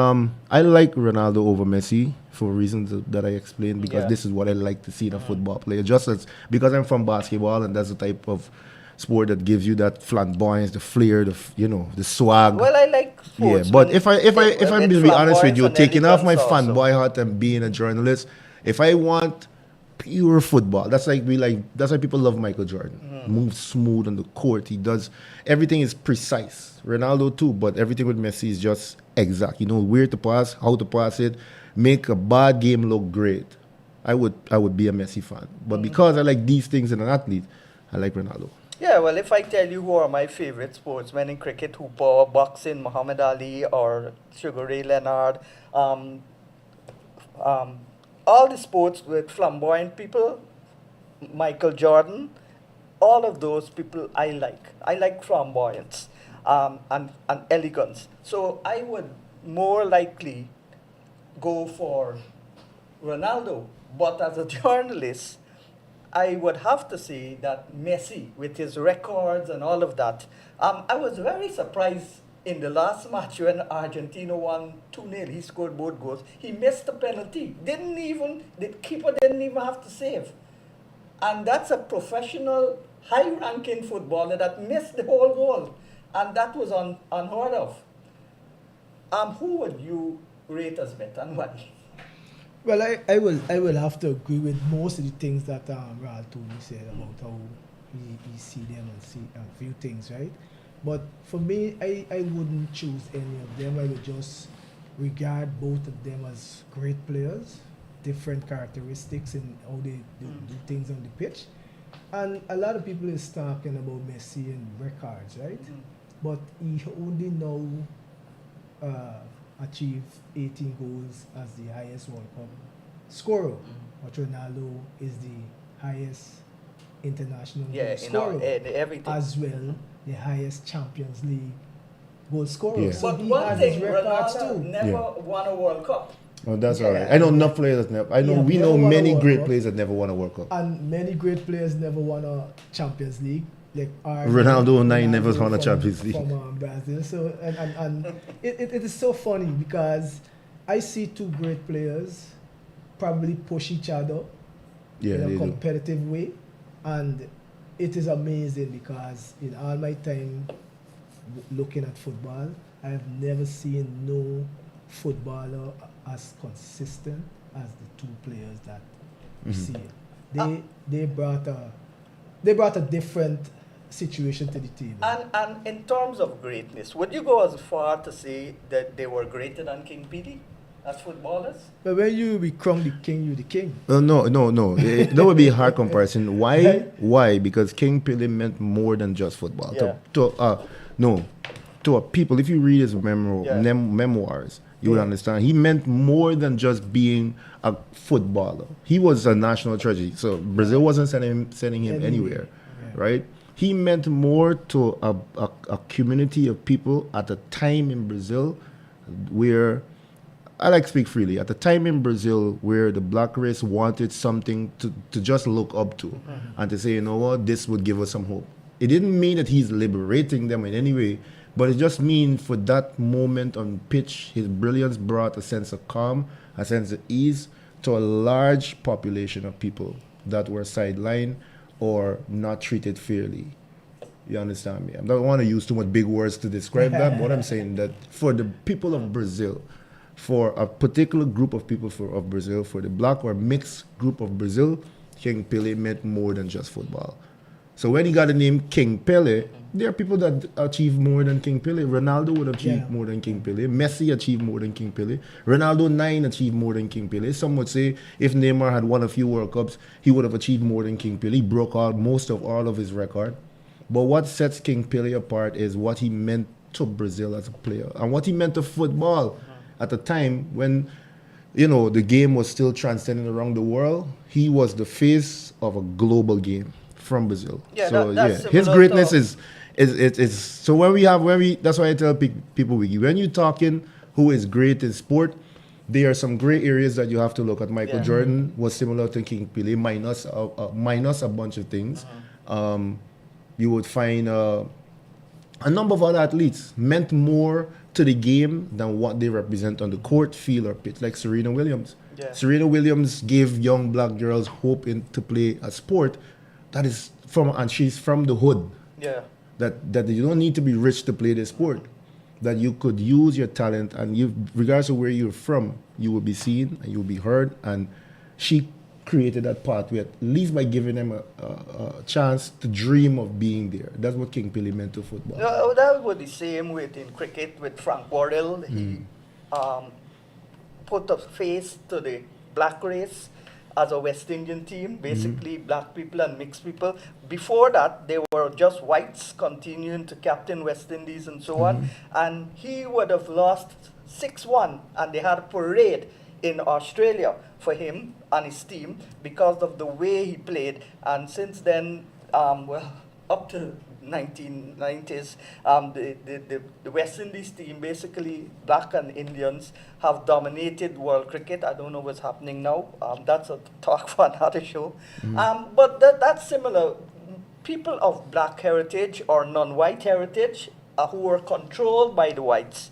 I like Ronaldo over Messi for reasons that I explained, because this is what I like to see in a football player. Just as because I'm from basketball, and that's the type of sport that gives you that flamboyance, the flair, the swag. Well, I like sports. Yeah, but if I'm to be honest with you, and taking off my elegance also. fanboy hat and being a journalist, if I want pure football, that's why people love Michael Jordan. Moves smooth on the court. He does everything is precise. Ronaldo too, but everything with Messi is just exact. You know where to pass, how to pass it, make a bad game look great. I would be a Messi fan, but because I like these things in an athlete, I like Ronaldo. Yeah, well, if I tell you who are my favorite sportsmen in cricket, Hooper, boxing, Muhammad Ali, or Sugar Ray Leonard, all the sports with flamboyant people, Michael Jordan, all of those people I like. I like flamboyance and elegance. So I would more likely go for Ronaldo. But as a journalist, I would have to say that Messi, with his records and all of that, I was very surprised in the last match when Argentina won 2-0. He scored both goals. He missed the penalty. The keeper didn't even have to save. And that's a professional, high-ranking footballer that missed the whole goal. And that was unheard of. Who would you rate as better and why? Well, I will have to agree with most of the things that Ral Tony said about how he see them and see a few things, right? But for me, I wouldn't choose any of them. I would just regard both of them as great players, different characteristics in how they do things on the pitch. And a lot of people is talking about Messi and records, right? But he only now achieved 18 goals as the highest World Cup scorer. But Ronaldo is the highest international goal scorer. Everything. As well, the highest Champions League goal scorer. Yeah. So But he one has thing, his records Ronaldo too. never won a World Cup. Oh, that's all right. I know enough players that never. We know never won a many World great Cup. players that never won a World Cup. And many great players never won a Champions League. Like Ronaldo never won a Champions League. From Brazil. So and it is so funny because I see two great players probably push each other in a competitive way, and it is amazing because in all my time looking at football, I have never seen no footballer as consistent as the two players that we see. They brought a different situation to the table. And in terms of greatness, would you go as far to say that they were greater than King Pele as footballers? But when you become the king, you're the king. No. That would be a hard comparison. Why? Why? Because King Pele meant more than just football. Yeah. To a people, if you read his memoirs, you would understand. He meant more than just being a footballer. He was a national treasure. So Brazil wasn't sending him anywhere, right? He meant more to a community of people at a time in Brazil where, I like to speak freely, at the time in Brazil where the black race wanted something to just look up to and to say, you know what, this would give us some hope. It didn't mean that he's liberating them in any way, but it just means for that moment on pitch, his brilliance brought a sense of calm, a sense of ease to a large population of people that were sidelined or not treated fairly. You understand me? I don't want to use too much big words to describe that, but what I'm saying that for the people of Brazil, for a particular group of people of Brazil, for the black or mixed group of Brazil, King Pele meant more than just football. So when he got the name King Pele, there are people that achieve more than King Pele. Ronaldo would achieve more than King Pele. Messi achieved more than King Pele. Ronaldo 9 achieved more than King Pele. Some would say if Neymar had won a few World Cups, he would have achieved more than King Pele. He broke out most of all of his record. But what sets King Pele apart is what he meant to Brazil as a player and what he meant to football at a time when, you know, the game was still transcending around the world. He was the face of a global game from Brazil. Yeah, so that's his greatness is so when we that's why I tell people, when you're talking who is great in sport, there are some gray areas that you have to look at. Michael Jordan was similar to King Pele minus a bunch of things. You would find a number of other athletes meant more to the game than what they represent on the court, field, or pitch, like Serena Williams. Yeah. Serena Williams gave young black girls hope to play a sport that is and she's from the hood. Yeah. That you don't need to be rich to play this sport. That you could use your talent, and you, regardless of where you're from, you will be seen and you'll be heard. And she created that pathway at least by giving them a chance to dream of being there. That's what King Pili meant to football. That was the same with in cricket with Frank Wardell. He put a face to the black race as a West Indian team, basically black people and mixed people. Before that, they were just whites continuing to captain West Indies and so on. And he would have lost 6-1, and they had a parade in Australia for him and his team because of the way he played. And since then, up to 1990s, the West Indies team, basically black and Indians, have dominated world cricket. I don't know what's happening now. That's a talk for another show. But that's similar. People of black heritage or non-white heritage who were controlled by the whites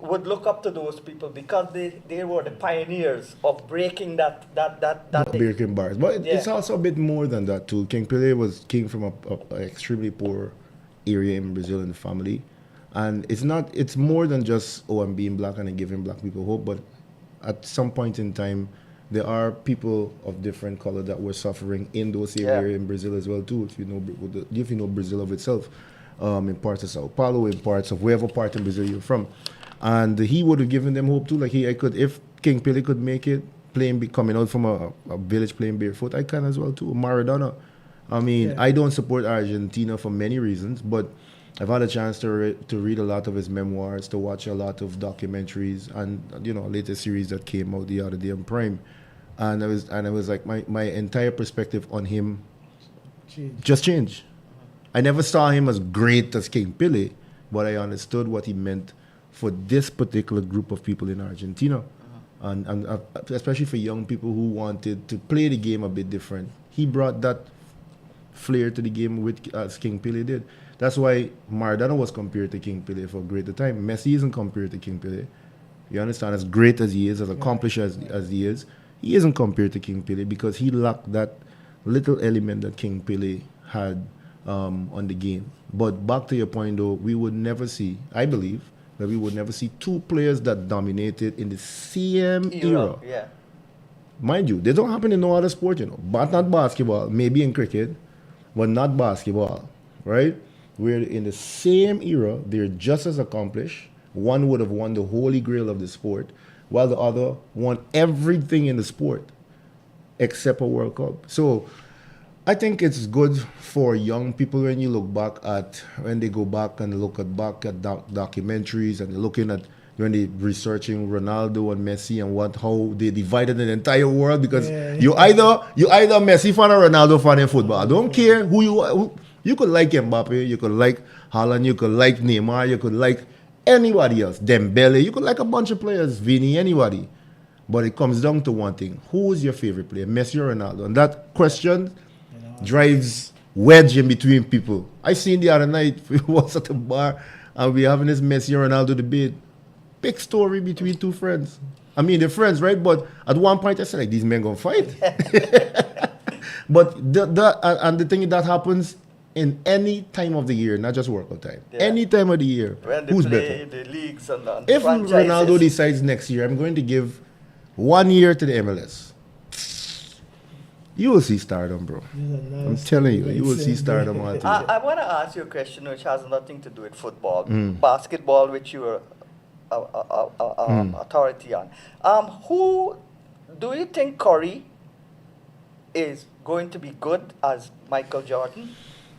would look up to those people because they were the pioneers of breaking that breaking bars. But it's also a bit more than that too. King Pele came from a extremely poor area in Brazil in the family. And it's more than just, I'm being black and I'm giving black people hope, but at some point in time, there are people of different color that were suffering in those areas in Brazil as well too, if you know Brazil of itself. In parts of Sao Paulo, in parts of wherever part in Brazil you're from. And he would have given them hope too. Like if King Pele could make it, coming out from a village playing barefoot, I can as well too. Maradona. I mean, I don't support Argentina for many reasons, but I've had a chance to read a lot of his memoirs, to watch a lot of documentaries, and latest series that came out the other day on Prime. And I was like, my entire perspective on him just changed. I never saw him as great as King Pele, but I understood what he meant for this particular group of people in Argentina. And especially for young people who wanted to play the game a bit different. He brought that flair to the game as King Pele did. That's why Maradona was compared to King Pele for a greater time. Messi isn't compared to King Pele. You understand? As great as he is, as accomplished as he is, he isn't compared to King Pele because he lacked that little element that King Pele had on the game. But back to your point though, we would never see, I believe, that we would never see two players that dominated in the same era. Yeah. Mind you, they don't happen in no other sport, but not basketball, maybe in cricket, but not basketball, right? We're in the same era, they're just as accomplished. One would have won the holy grail of the sport, while the other won everything in the sport except a World Cup. So I think it's good for young people when they go back and look at documentaries and they're looking at when they're researching Ronaldo and Messi and how they divided the entire world because you either a Messi fan or Ronaldo fan in football. I don't care who you could like Mbappe, you could like Haaland, you could like Neymar, you could like anybody else, Dembele, you could like a bunch of players, Vini, anybody. But it comes down to one thing: who is your favorite player, Messi or Ronaldo? And that question drives wedge in between people. I seen the other night, we was at the bar and we having this Messi and Ronaldo debate. Big story between two friends. I mean, they're friends, right? But at one point I said, like, these men gonna fight. But the thing that happens in any time of the year, not just workout time. Any time of the year. When they who's play better? the leagues and the If franchises. Ronaldo decides next year, I'm going to give 1 year to the MLS. You will see stardom, bro. I'm telling you, you will see stardom. I want to ask you a question which has nothing to do with football. Basketball, which you are authority on. Who do you think Curry is going to be good as Michael Jordan?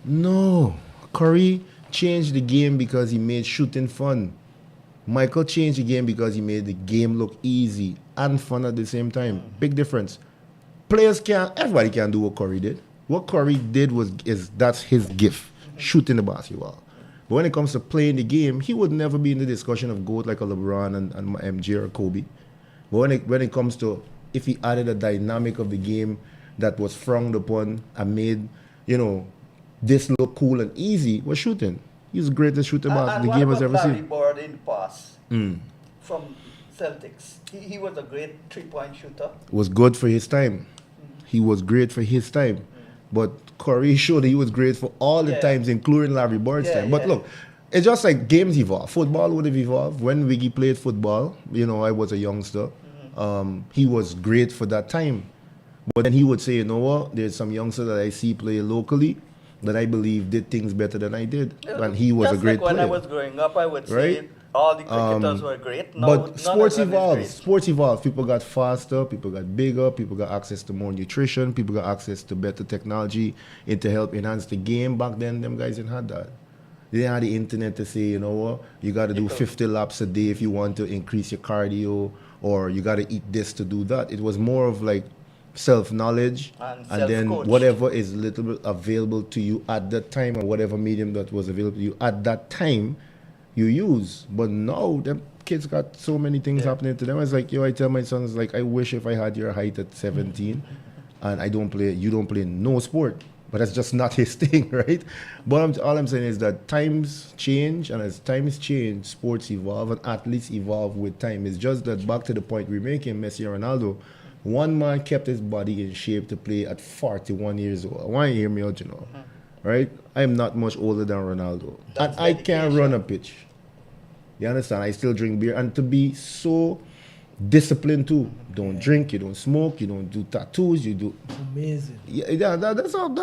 No. Curry changed the game because he made shooting fun. Michael changed the game because he made the game look easy and fun at the same time. Big difference. Everybody can do what Curry did. What Curry did that's his gift, shooting the basketball. But when it comes to playing the game, he would never be in the discussion of GOAT like a LeBron and MJ or Kobe. But when it comes to, if he added a dynamic of the game that was frowned upon and made, this look cool and easy, was shooting. He's the greatest shooter the game has ever seen. And what about Larry Bird in the past from Celtics? He was a great three-point shooter. Was good for his time. He was great for his time. But Curry showed that he was great for all the times, including Larry Bird's time. But look, it's just like games evolve. Football would have evolved. When Wiggy played football, you know, I was a youngster. He was great for that time. But then he would say, you know what, there's some youngster that I see play locally that I believe did things better than I did. And he was a great player. When I was growing up, I would say all the cricketers were great. No, but sports evolved. Sports evolved. People got faster, people got bigger, people got access to more nutrition, people got access to better technology and to help enhance the game. Back then, them guys didn't have that. They didn't have the internet to say, you know what, you got to do 50 laps a day if you want to increase your cardio, or you got to eat this to do that. It was more of like self-knowledge and then whatever is little bit available to you at that time, or whatever medium that was available to you at that time, you use. But now them kids got so many things happening to them. It's like, yo, I tell my sons, like, I wish if I had your height at 17 and you don't play no sport. But that's just not his thing, right? But all I'm saying is that times change, and as times change, sports evolve and athletes evolve with time. It's just that, back to the point we're making, Messi and Ronaldo, one man kept his body in shape to play at 41 years old. I want you to hear me out, you know, right? I am not much older than Ronaldo. And I can't run a pitch. You understand? I still drink beer. And to be so disciplined too. Don't drink, you don't smoke, you don't do tattoos, you do... Amazing. Yeah, that's all.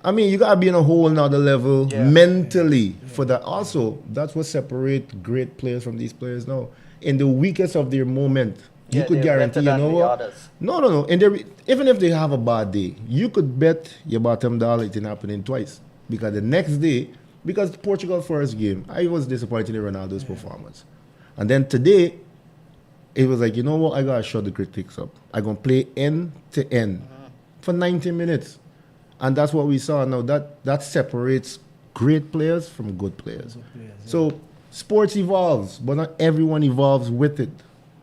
I mean, you got to be on a whole nother level mentally for that. Also, that's what separates great players from these players now. In the weakest of their moment, you could guarantee, you know what? No. Even if they have a bad day, you could bet your bottom dollar it didn't happen twice. Because the next day, because Portugal first game, I was disappointed in Ronaldo's performance. And then today, it was like, you know what, I got to shut the critics up. I'm going to play end to end for 90 minutes. And that's what we saw now. That separates great players from good players. So sports evolves, but not everyone evolves with it.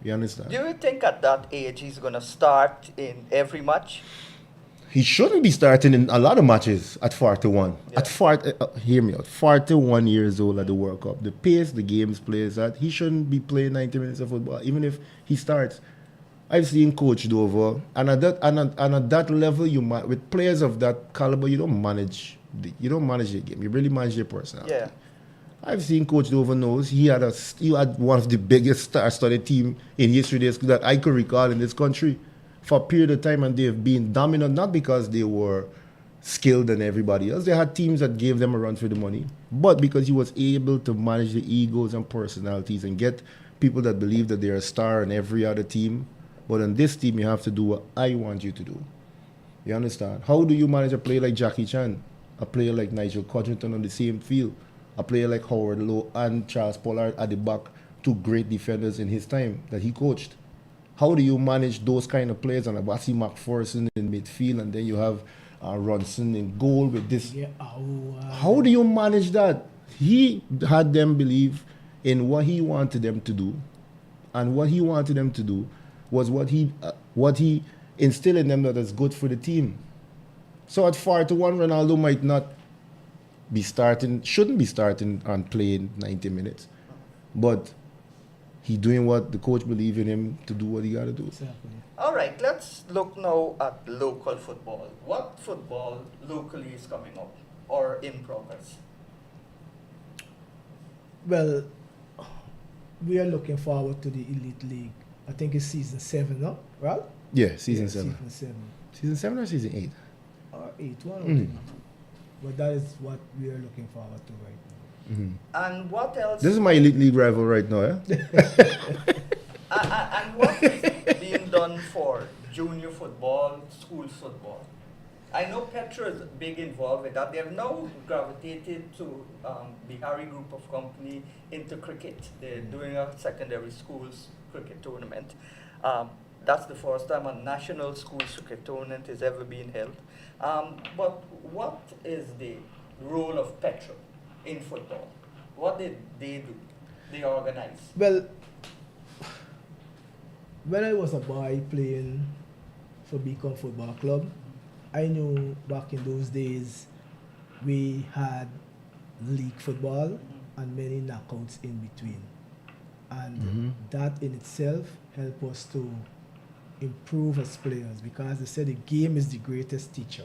You understand? Do you think at that age he's going to start in every match? He shouldn't be starting in a lot of matches at 41. Hear me out. 41 years old at the World Cup. The pace the games plays at, he shouldn't be playing 90 minutes of football, even if he starts. I've seen Coach Dover, and at that level, with players of that caliber, you don't manage the game. You really manage their personality. Yeah. I've seen Coach Dover knows he had one of the biggest star-studded team in history that I could recall in this country for a period of time, and they've been dominant, not because they were skilled than everybody else. They had teams that gave them a run for the money, but because he was able to manage the egos and personalities and get people that believe that they're a star in every other team. But on this team, you have to do what I want you to do. You understand? How do you manage a player like Jackie Chan, a player like Nigel Codrington on the same field, a player like Howard Lowe and Charles Pollard at the back, two great defenders in his time that he coached? How do you manage those kind of players, and Abasi McPherson in midfield, and then you have Ronson in goal with this? How do you manage that? He had them believe in what he wanted them to do, and what he wanted them to do was what he instilled in them that is good for the team. So at 41, Ronaldo might not be starting, shouldn't be starting and playing 90 minutes, but he doing what the coach believe in him to do what he got to do. Exactly. All right, let's look now at local football. What football locally is coming up or in progress? Well, we are looking forward to the Elite League. I think it's season 7 now, right? Yeah, season 7. Season 7. Season 7 or season 8? Or 8, one of them. But that is what we are looking forward to right now. And what else? This is my Elite League rival right now, yeah? And what is being done for junior football, school football? I know Petra is big involved with that. They have now gravitated to the Harry Group of Company into cricket. They're doing a secondary schools cricket tournament. That's the first time a national schools cricket tournament has ever been held. But what is the role of Petra in football? What did they do? They organize? Well, when I was a boy playing for Beacon Football Club, I knew back in those days we had league football and many knockouts in between. And that in itself helped us to improve as players, because they said the game is the greatest teacher.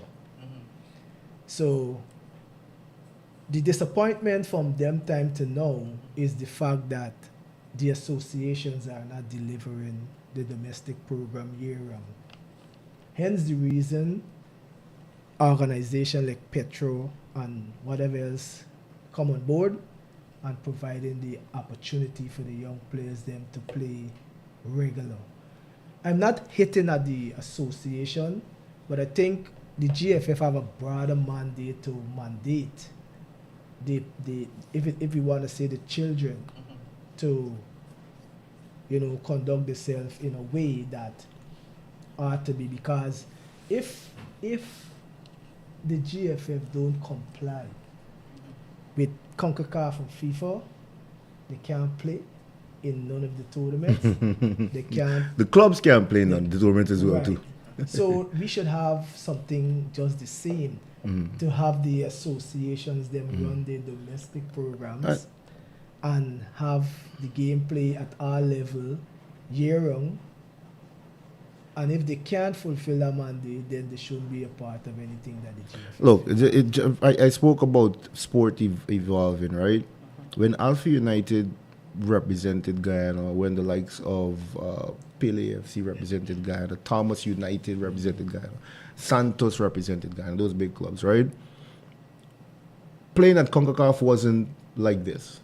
So the disappointment from them time to now is the fact that the associations are not delivering the domestic program year round. Hence the reason organizations like Petro and whatever else come on board and providing the opportunity for the young players them to play regular. I'm not hitting at the association, but I think the GFF have a broader mandate to mandate if you want to say the children to conduct themselves in a way that ought to be, because if the GFF don't comply with CONCACAF and FIFA, they can't play in none of the tournaments. They can't. The clubs can't play in the tournaments as well Right. too. So we should have something just the same to have the associations them run their domestic programs and have the gameplay at our level year round. And if they can't fulfill that mandate, then they shouldn't be a part of anything that they do. Look, I spoke about sport evolving, right? When Alpha United represented Guyana, when the likes of Pele FC represented Guyana, Thomas United represented Guyana, Santos represented Guyana, those big clubs, right? Playing at CONCACAF wasn't like this.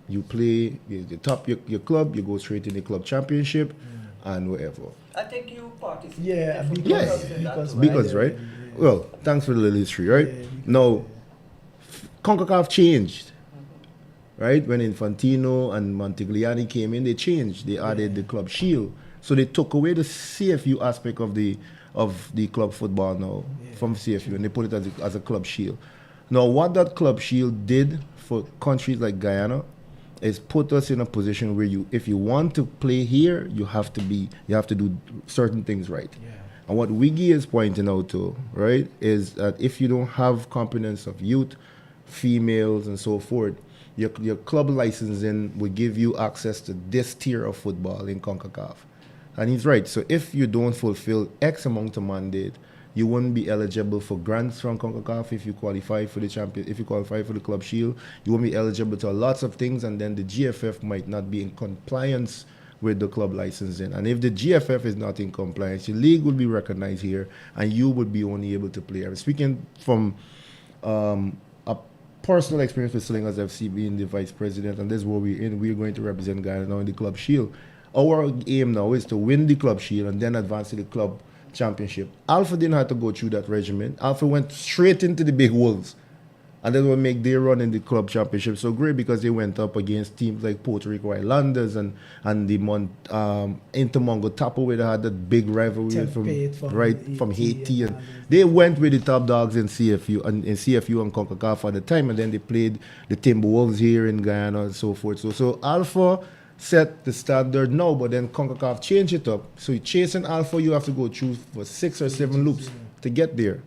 You play, you top your club, you go straight in the club championship and whatever. I think you participated. Yeah, Because, right? Yeah. Well, thanks for the little history, right? Yeah, Now, CONCACAF changed, right? When Infantino and Montigliani came in, they changed. They added the club shield. So they took away the CFU aspect of the club football now from CFU, and they put it as a club shield. Now, what that club shield did for countries like Guyana is put us in a position where if you want to play here, you have to do certain things right. Yeah. And what Wiggy is pointing out to, right, is that if you don't have components of youth, females, and so forth, your club licensing will give you access to this tier of football in CONCACAF. And he's right. So if you don't fulfill X amount of mandate, you wouldn't be eligible for grants from CONCACAF if you qualify for the champion. If you qualify for the club shield, you won't be eligible to lots of things, and then the GFF might not be in compliance with the club licensing. And if the GFF is not in compliance, your league will be recognized here, and you would be only able to play. I'm speaking from a personal experience with Slingers FC, being the vice president, and this is where we're in. We're going to represent Guyana now in the club shield. Our aim now is to win the club shield and then advance to the club championship. Alpha didn't have to go through that regimen. Alpha went straight into the big wolves, and then will make their run in the club championship so great because they went up against teams like Puerto Rico Islanders and the Intermongo Tapo, where they had that big rivalry from Haiti, and they went with the top dogs in CFU and CONCACAF at the time, and then they played the Timberwolves here in Guyana and so forth. So Alpha set the standard now, but then CONCACAF changed it up. So you're chasing Alpha, you have to go through for 6 or 7 loops to get there,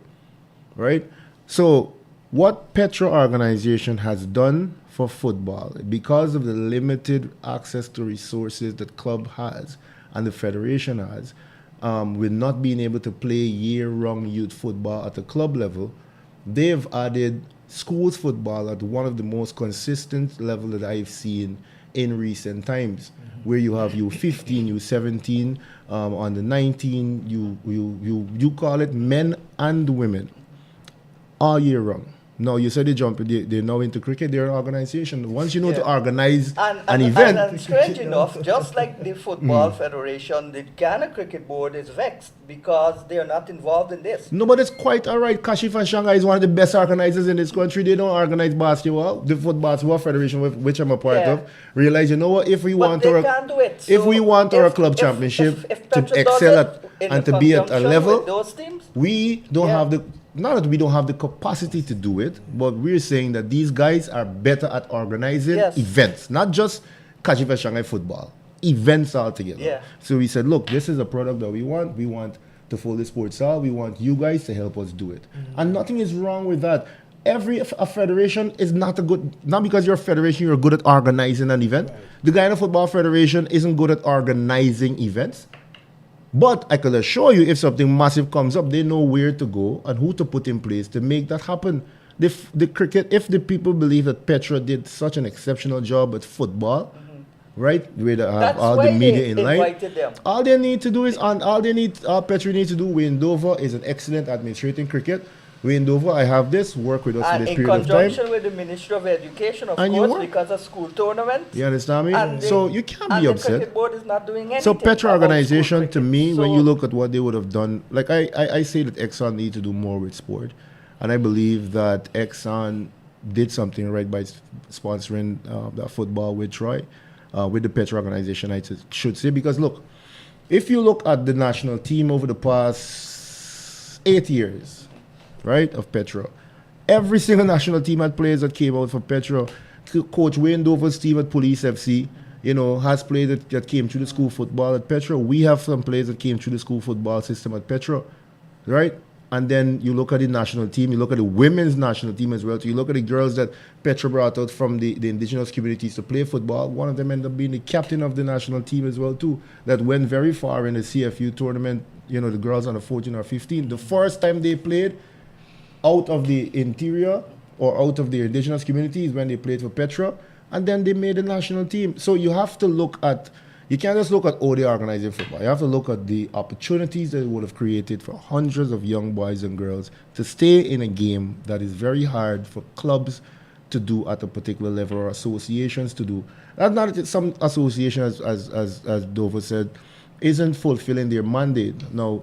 right? So what Petro organization has done for football, because of the limited access to resources that club has and the federation has, with not being able to play year-round youth football at the club level, they've added schools football at one of the most consistent level that I've seen in recent times, where you have U15, U17, on the 19, you call it men and women, all year round. Now you said they're now into cricket, they're an organization. Once you know to organize an event. And strange enough, just like the Football Federation, the Ghana Cricket Board is vexed because they are not involved in this. No, but it's quite all right. Kashif and Shanghai is one of the best organizers in this country. They don't organize basketball. The Football Federation, which I'm a part of, realize, you know what, if we want our club championship to excel and to be at a level, we don't have the... Not that we don't have the capacity to do it, but we're saying that these guys are better at organizing events, not just Kaieteur Shanghai football, events altogether. Yeah. So we said, look, this is a product that we want. We want to follow the sports out. We want you guys to help us do it. And nothing is wrong with that. A federation is not because you're a federation, you're good at organizing an event. Right. The Guyana Football Federation isn't good at organizing events. But I can assure you, if something massive comes up, they know where to go and who to put in place to make that happen. The cricket, if the people believe that Petra did such an exceptional job at football, right, where they have That's all why the media they in line, invited them. all they need to do is, and all Petra needs to do, Wayne Dover is an excellent administrating cricket. Wayne Dover, I have this, work with us for And this in period of time. conjunction with the Ministry of Education, of And you course, work. because of school tournaments. You understand me? And So the- you can't and be the upset. cricket board is not doing anything. So Petra about organization, school to cricket. me, when So- you look at what they would have done, like I say that Exxon need to do more with sport. And I believe that Exxon did something right by sponsoring that football with Troy, with the Petra organization, I should say. Because look, if you look at the national team over the past 8 years, right, of Petra, every single national team had players that came out for Petra. Coach Wayne Dover's team at Police FC, has players that came through the school football at Petra. We have some players that came through the school football system at Petra, right? And then you look at the national team, you look at the women's national team as well. So you look at the girls that Petra brought out from the indigenous communities to play football. One of them ended up being the captain of the national team as well too, that went very far in the CFU tournament, the girls under 14 or 15. The first time they played out of the interior or out of the indigenous communities when they played for Petra, and then they made the national team. So you have to look at, you can't just look at how they organizing football. You have to look at the opportunities that it would have created for hundreds of young boys and girls to stay in a game that is very hard for clubs to do at a particular level or associations to do. That's not that some associations, as Dover said, isn't fulfilling their mandate. Now,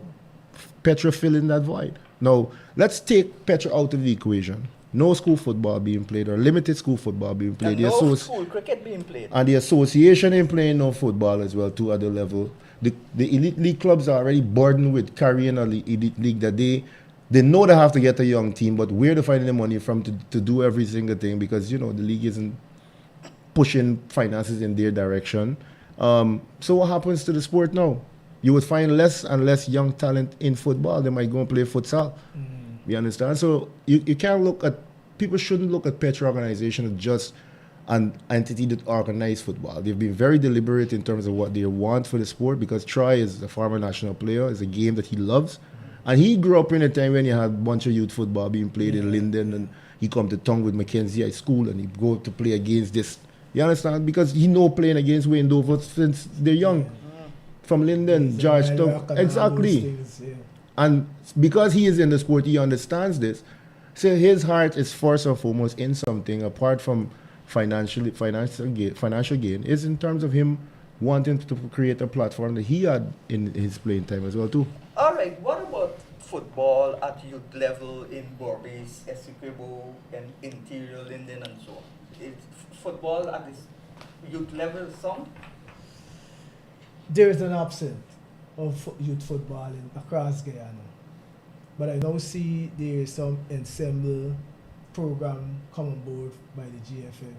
Petra filling that void. Now, let's take Petra out of the equation. No school football being played or limited school football being played. And no school cricket being played. And the association ain't playing no football as well too at the level. The elite league clubs are already burdened with carrying a elite league that they know they have to get a young team, but where to find the money from to do every single thing, because the league isn't pushing finances in their direction. So what happens to the sport now? You would find less and less young talent in football. They might go and play futsal. You understand? So you can't look at, people shouldn't look at Petra organization as just an entity that organizes football. They've been very deliberate in terms of what they want for the sport, because Troy is a former national player. It's a game that he loves. And he grew up in a time when you had a bunch of youth football being played in Linden, and he come to tongue with Mackenzie High School and he go to play against this. You understand? Because he know playing against Wayne Dover since they're young. From Linden, Georgetown. Exactly. And because he is in the sport, he understands this. So his heart is first and foremost in something apart from financial gain, is in terms of him wanting to create a platform that he had in his playing time as well too. All right, what about football at youth level in Berbice, Essequibo, and interior Linden and so on? Is football at this youth level some? There is an absence of youth football across Guyana. But I now see there is some ensemble program come on board by the GFF.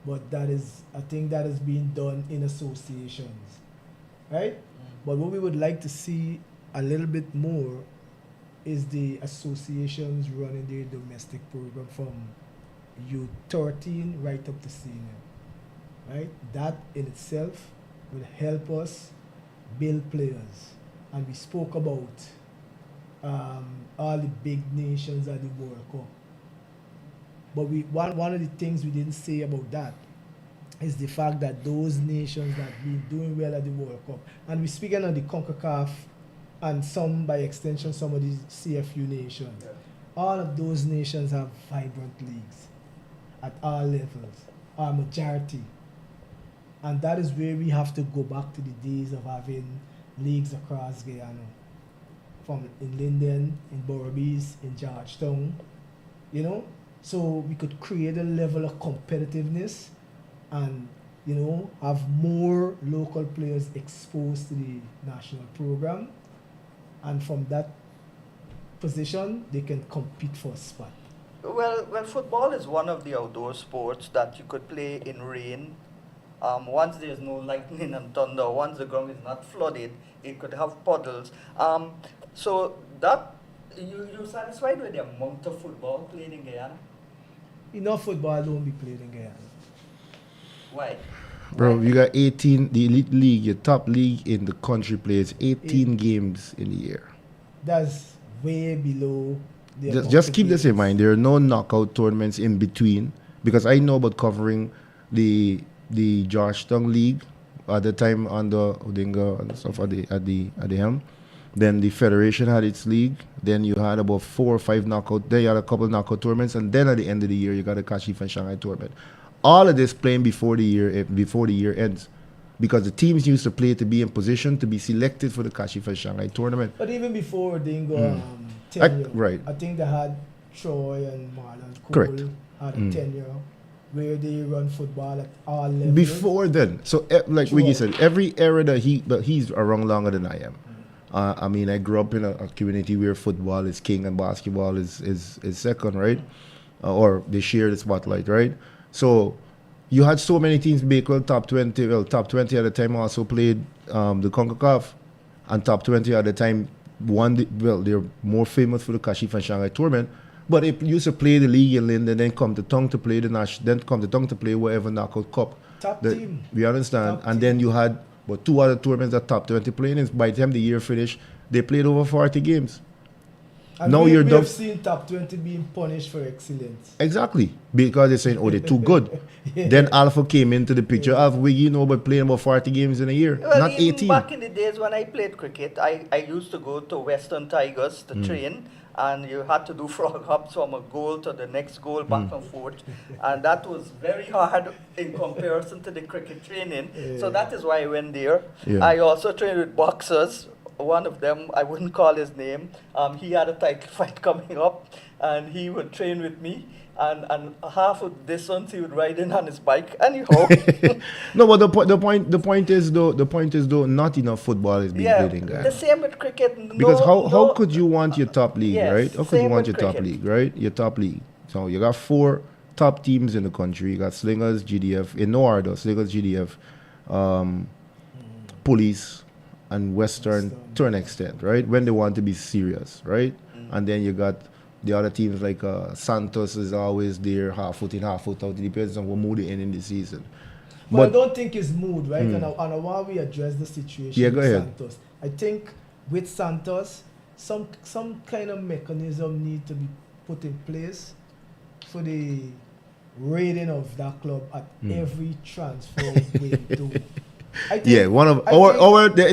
But I think that is being done in associations, right? But what we would like to see a little bit more is the associations running their domestic program from youth 13 right up to senior, right? That in itself will help us build players. And we spoke about all the big nations at the World Cup. But one of the things we didn't say about that is the fact that those nations that have been doing well at the World Cup, and we're speaking on the CONCACAF and some, by extension, some of the CFU nations, all of those nations have vibrant leagues at all levels, our majority. And that is where we have to go back to the days of having leagues across Guyana, from in Linden, in Berbice, in Georgetown, so we could create a level of competitiveness and, have more local players exposed to the national program. And from that position, they can compete for a spot. Well, football is one of the outdoor sports that you could play in rain. Once there's no lightning and thunder, once the ground is not flooded, it could have puddles. So that you're satisfied with the amount of football played in Guyana? Enough football don't be played in Guyana. Why? Bro, you got 18, the elite league, your top league in the country plays 18 games in a year. That's way below the Just keep this in mind. There are no knockout tournaments in between, because I know about covering the Georgetown League at the time under Odinga and stuff at the helm. Then the Federation had its league. Then you had about 4 or 5 knockout. Then you had a couple knockout tournaments, and then at the end of the year you got a Kashif and Shanghai tournament. All of this playing before the year ends, because the teams used to play to be in position to be selected for the Kashif and Shanghai tournament. But even before Dingo tenure, right. I think they had Troy and Marlon Cole Correct. had a tenure where they run football at all levels. Before then, so like Wiggy said, every era that he's around longer than I am. I mean, I grew up in a community where football is king and basketball is second, right? Or they share the spotlight, right? So you had so many teams make top 20. Well, top 20 at the time also played the CONCACAF, and top 20 at the time they're more famous for the Kashif and Shanghai tournament. But it used to play the league in Linden, then come to Tongue to play to play whatever knockout cup. Top team. We understand. And then you had 2 other tournaments that top 20 playing. And by the time the year finished, they played over 40 games. And now we you're done. have seen top 20 being punished for excellence. Exactly. Because they're saying, they're too good. Then Alpha came into the picture. Alpha, but playing about 40 games in a year, Well, not even 18. back in the days when I played cricket, I used to go to Western Tigers to train, and you had to do frog hops from a goal to the next goal, back and forth. And that was very hard in comparison to the cricket training. So that is why I went there. Yeah. I also trained with boxers. One of them, I wouldn't call his name, he had a title fight coming up, and he would train with me. And half of the distance he would ride in on his bike. Anyhow, No, but the point is though, not enough football is being played in Ghana. the same with cricket. Because how could you want your top league, yes, right? How could you same want with your top cricket. league, right? Your top league. So you got 4 top teams in the country. You got Slingers, GDF, in no order, Slingers, GDF, Police, and Western to an extent, right? When they want to be serious, right? And then you got the other teams like Santos is always there, half foot in, half foot out. It depends on what mood they're in the season. But I don't think it's mood, right? And I want we address the situation with Santos. I think with Santos, some kind of mechanism need to be put in place for the rating of that club at every transfer window. The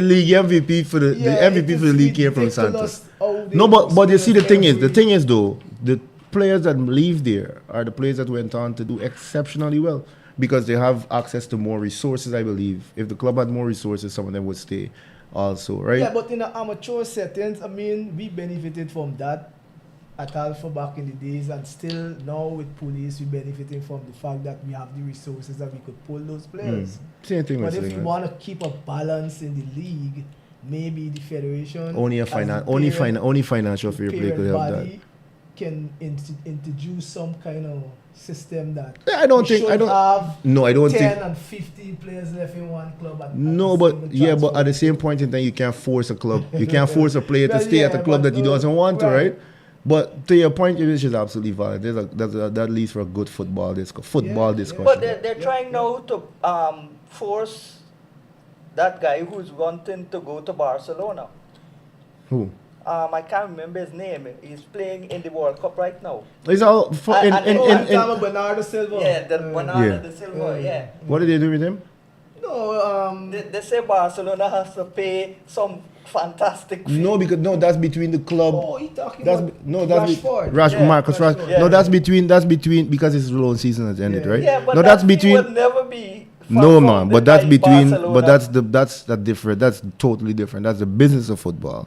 league MVP for the MVP for the league came from Santos. No, but you see the thing is though, the players that leave there are the players that went on to do exceptionally well because they have access to more resources. I believe if the club had more resources, some of them would stay also, right? Yeah, but in the amateur settings, I mean, we benefited from that at Alpha back in the days, and still now with Police, we benefiting from the fact that we have the resources that we could pull those players. Same thing. But if you want to keep a balance in the league, maybe the federation only financial fair play could help that. Can introduce some kind of system that I don't think 10 and 15 players left in one club. But at the same point in time, you can't force a club. You can't force a player to stay at a club that he doesn't want to, right? But to your point, which is absolutely valid. That leads for a good football discussion. But they're trying now to force that guy who's wanting to go to Barcelona. Who? I can't remember his name. He's playing in the World Cup right now. He's all Bernardo Silva. Yeah, Bernardo Silva. Yeah. What did they do with him? No, they say Barcelona has to pay some fantastic fee. That's between the club. Oh, he talking that's about Rashford. Marcus Rashford. Yeah. No, that's between because his loan season has ended, right? Yeah, but that's between. Would never be. No, man, but that's between. Barcelona. But that's different. That's totally different. That's the business of football,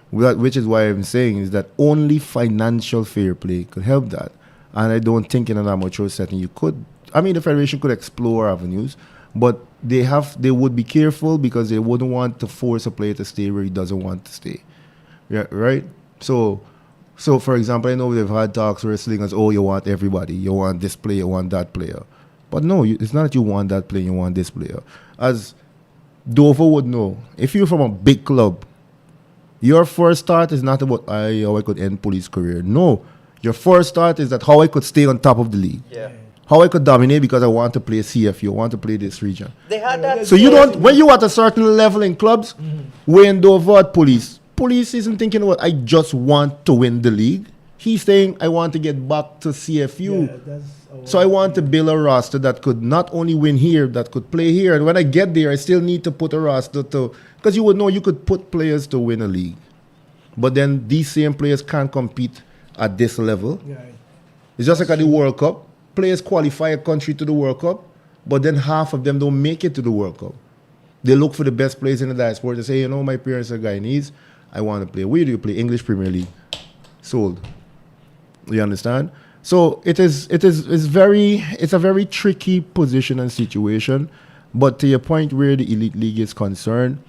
which is why I'm saying is that only financial fair play could help that, and I don't think in an amateur setting you could. I mean, the federation could explore avenues, but they would be careful because they wouldn't want to force a player to stay where he doesn't want to stay. Yeah, right. So for example, I know they've had talks where Slingers, you want everybody, you want this player, you want that player. But no, it's not that you want that player, you want this player. As Dover would know, if you're from a big club, your first start is not about how I could end Police career. No, your first start is that how I could stay on top of the league. Yeah. How I could dominate because I want to play CFU, I want to play this region. They had that. So you don't, when you at a certain level in clubs, when Dover at police isn't thinking about, I just want to win the league. He's saying, I want to get back to CFU. Yeah, that's So I want to build a roster that could not only win here, that could play here. And when I get there, I still need to put a roster to, because you would know you could put players to win a league. But then these same players can't compete at this level. yeah. It's just like at the World Cup. Players qualify a country to the World Cup, but then half of them don't make it to the World Cup. They look for the best players in the diaspora. They say, you know, my parents are Guyanese. I want to play. Where do you play? English Premier League. Sold. You understand? So it's a very tricky position and situation. But to your point where the Elite League is concerned,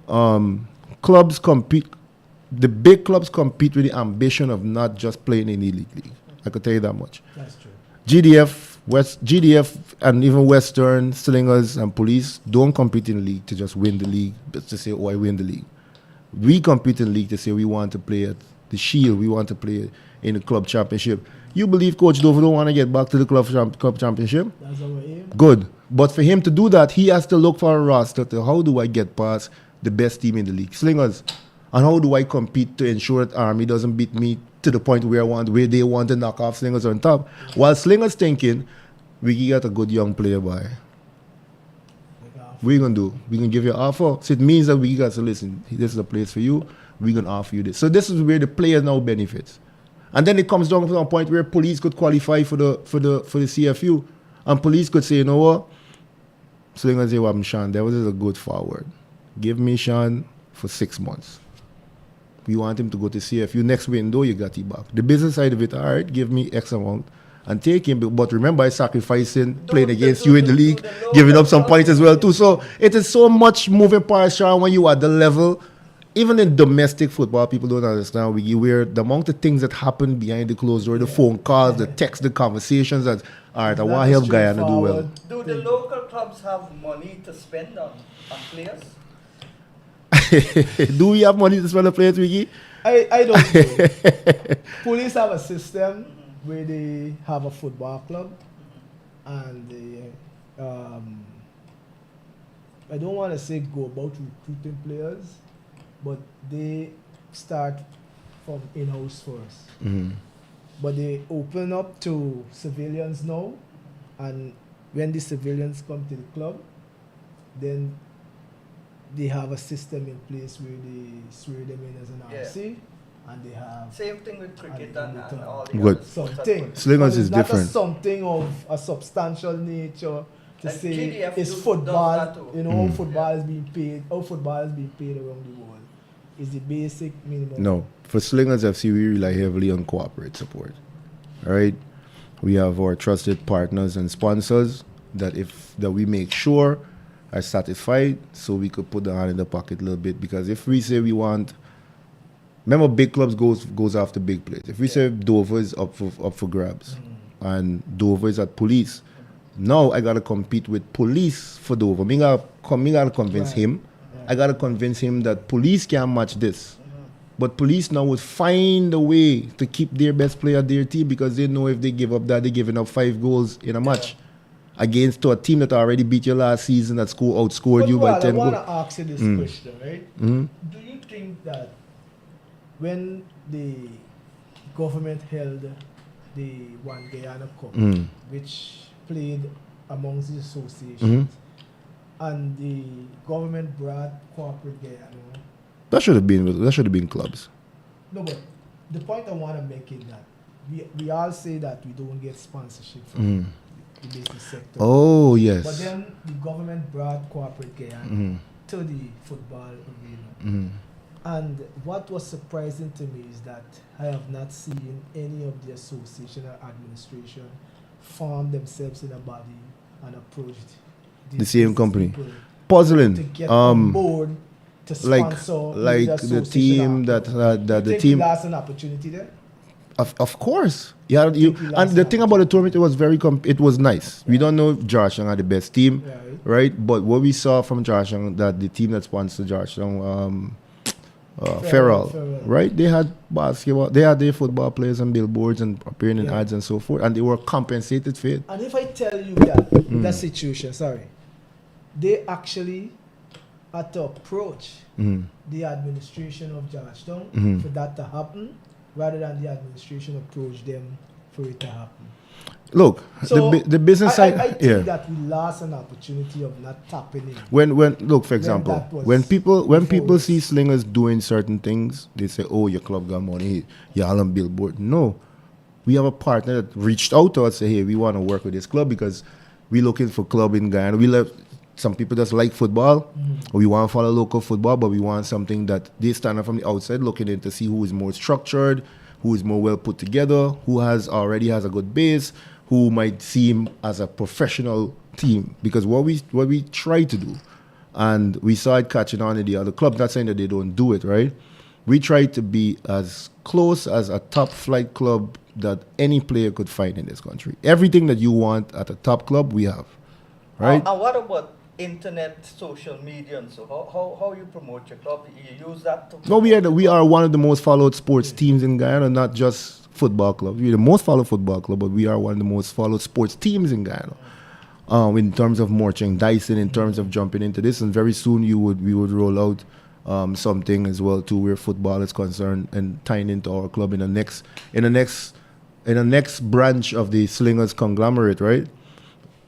clubs compete. The big clubs compete with the ambition of not just playing in the Elite League. I could tell you that much. That's true. GDF, and even Western, Slingers, and Police don't compete in the league to just win the league, but to say, oh, I win the league. We compete in the league to say we want to play at the Shield, we want to play in the club championship. You believe Coach Dover don't want to get back to the club championship? That's our aim. Good. But for him to do that, he has to look for a roster to how do I get past the best team in the league, Slingers, and how do I compete to ensure that Army doesn't beat me to the point where they want to knock off Slingers on top. While Slingers thinking, we got a good young player by. What are you going to do? We're going to give you an offer. So it means that we got to say, listen, this is a place for you. We're going to offer you this. So this is where the player now benefits. And then it comes down to a point where Police could qualify for the CFU. And Police could say, you know what? Slingers say, well, Sean, that was a good forward. Give me Sean for 6 months. We want him to go to CFU. Next window, you got him back. The business side of it, all right, give me X amount and take him. But remember, I sacrificing playing against you in the league, giving up some points as well too. So it is so much moving parts, Sean, when you are at the level. Even in domestic football, people don't understand where the amount of things that happen behind the closed door, the phone calls, the text, the conversations. That all right, I want to help Guyana do well. Do the local clubs have money to spend on players? Do we have money to spend on players, Wiki? I don't know. Police have a system where they have a football club and they, I don't want to say go about recruiting players, but they start from in-house first. Mm-hmm. But they open up to civilians now, and when the civilians come to the club, then they have a system in place where they swear them in as an RC, and they have same thing with cricket and all the Good. other sports. something. Slingers is It's not different. something of a substantial nature to And say GDF it's does football. that too. You know, how football is being paid. How football is being paid around the world is the basic minimum. No, for Slingers FC, we rely heavily on corporate support. All right, we have our trusted partners and sponsors that we make sure are satisfied, so we could put the hand in the pocket a little bit. Because if we say we want, remember, big clubs goes after big players. If we say Dover is up for grabs, and Dover is at Police, now I gotta compete with Police for Dover. Me gotta convince him. I gotta convince him that Police can match this. But Police now would find a way to keep their best player at their team, because they know if they give up that, they're giving up 5 goals in a match against a team that already beat you last season, that outscored you by 10 I want goals. to ask you this question, right? Mhm. Do you think that when the government held the One Guyana Cup, which played amongst the associations, and the government brought corporate Guyana, That should have been clubs. no, but the point I want to make is that we all say that we don't get sponsorship from the business sector. Oh yes. But then the government brought corporate Guyana to the football arena. And what was surprising to me is that I have not seen any of the association or administration form themselves in a body and approached The same company. people Puzzling. to get on board to like sponsor the team that the think team. we lost an opportunity there? Of course. Yeah, think we and lost the that. thing about the tournament, it was it was nice. We don't know if Georgetown had the best team, right? But what we saw from Georgetown, that the team that sponsored Georgetown, Ferrell, right? They had basketball, they had their football players on billboards and appearing in ads and so forth, and they were compensated for it. And if I tell you that, that situation, they actually had to approach the administration of Georgetown for that to happen, rather than the administration approach them for it to happen. Look, So the business side, I think that we lost an opportunity of not tapping in. when look, for example, when people see slingers doing certain things, they say, "Oh, your club got money, y'all on billboard." No, we have a partner that reached out to us, say, "Hey, we want to work with this club because we're looking for club in Guyana. We love some people just like football, or we want to follow local football, but we want something that they stand up from the outside looking in to see who is more structured, who is more well put together, who already has a good base, who might seem as a professional team." Because what we try to do, and we saw it catching on in the other clubs, not saying that they don't do it, right? We try to be as close as a top flight club that any player could find in this country. Everything that you want at a top club, we have, right? And what about internet, social media, and so how you promote your club? You use that to... No, we are one of the most followed sports teams in Guyana, not just football club. We're the most followed football club, but we are one of the most followed sports teams in Guyana. In terms of merchandising, in terms of jumping into this, and very soon we would roll out something as well too, where football is concerned, and tying into our club in the next branch of the Slingers conglomerate, right?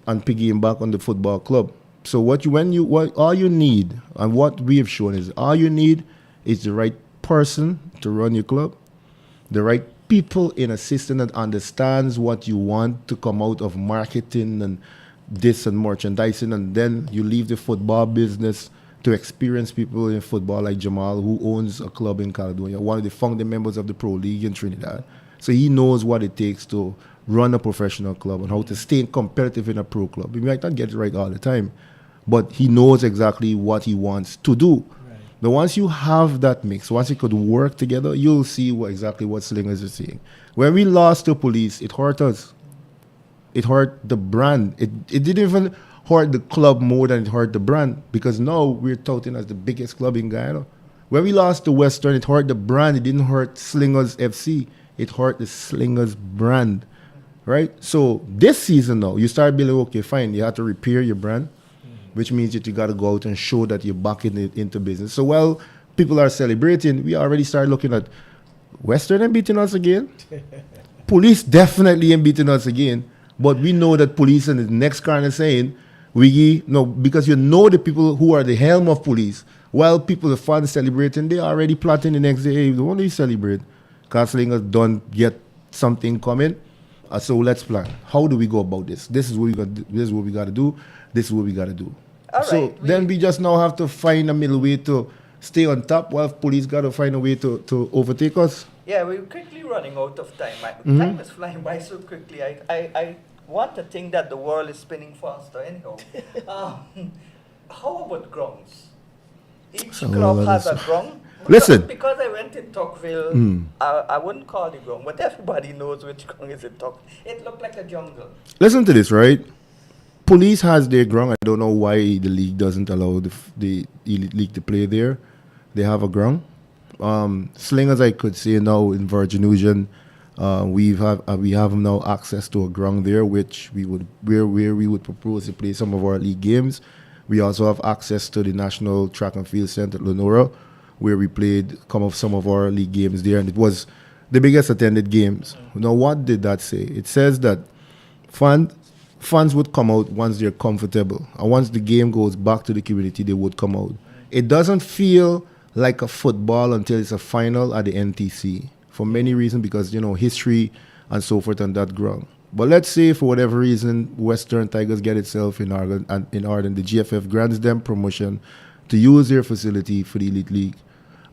And piggying back on the football club. So all you need, and what we have shown is, all you need is the right person to run your club, the right people in a system that understands what you want to come out of marketing and this and merchandising, and then you leave the football business to experienced people in football like Jamal, who owns a club in Caledonia, one of the founding members of the Pro League in Trinidad. So he knows what it takes to run a professional club and how to stay competitive in a pro club. He might not get it right all the time, but he knows exactly what he wants to do. Right. Now, once you have that mix, once it could work together, you'll see exactly what Slingers is saying. When we lost to police, it hurt us. It hurt the brand. It didn't even hurt the club more than it hurt the brand, because now we're touting as the biggest club in Guyana. When we lost to Western, it hurt the brand. It didn't hurt Slingers FC. It hurt the Slingers brand, right? So this season now, you start building, okay, fine, you have to repair your brand, which means that you got to go out and show that you're back into business. So while people are celebrating, we already start looking at Western and beating us again. Police definitely ain't beating us again. But we know that police in the next corner saying, because you know the people who are the helm of police, while people are fun celebrating, they are already plotting the next day. Hey, don't you celebrate? Slingers don't get something coming. So let's plan. How do we go about this? This is what we got. This is what we got to do. This is what we got to do. All so right, then we just now have to find a middle way to stay on top, while police got to find a way to overtake us. Yeah, we're quickly running out of time. Time is flying by so quickly. I want to think that the world is spinning faster anyhow. How about grounds? Each club has a ground. Listen. Because I went in Tocqueville, I wouldn't call it ground, but everybody knows which ground is in Tocqueville. It looked like a jungle. Listen to this, right? Police has their ground. I don't know why the league doesn't allow the elite league to play there. They have a ground. Slingers, I could say now in Virgin Ocean, we have now access to a ground there, which where we would propose to play some of our league games. We also have access to the National Track and Field Center at Lenora, where we played some of our league games there, and it was the biggest attended games. Now, what did that say? It says that fans would come out once they're comfortable, and once the game goes back to the community, they would come out. It doesn't feel like a football until it's a final at the NTC, for many reasons, because, history and so forth on that ground. But let's say for whatever reason, Western Tigers get itself in order, and the GFF grants them permission to use their facility for the Elite League,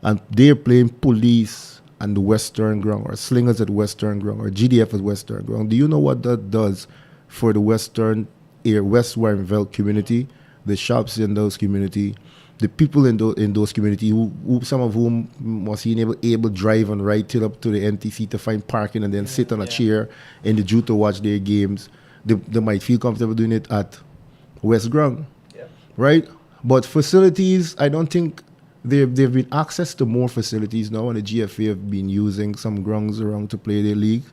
and they're playing police and the Western ground, or Slingers at Western ground, or GDF at Western ground. Do you know what that does for the West Warrenville community, the shops in those community, the people in those community, who some of whom was able to drive and ride till up to the NTC to find parking and then sit on a chair in the Jew to watch their games. They might feel comfortable doing it at West Ground, right? But facilities, I don't think they've been access to more facilities now, and the GFA have been using some grounds around to play their league.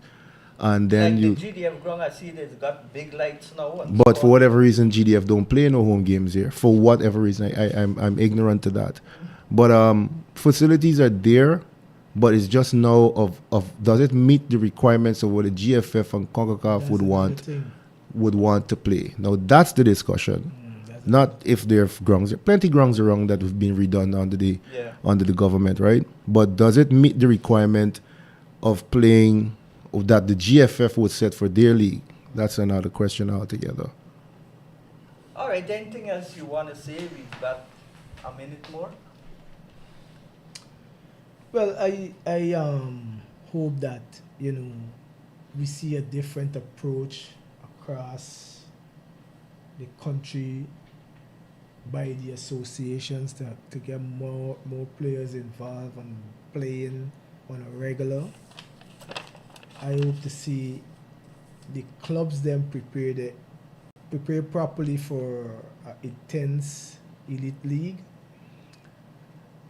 And then like you, the GDF ground, I see they've got big lights now. And but so for on. whatever reason, GDF don't play no home games here. For whatever reason, I'm ignorant to that. But facilities are there, but it's just now of does it meet the requirements of what the GFF and CONCACAF would want to play? Now that's the discussion. Not if there are grounds. There are plenty grounds around that have been redone under the government, right? But does it meet the requirement of playing that the GFF would set for their league? That's another question altogether. All right, anything else you want to say? We've got a minute more. Well, I hope that, you know, we see a different approach across the country by the associations to get more players involved and playing on a regular. I hope to see the clubs then prepare properly for an intense elite league.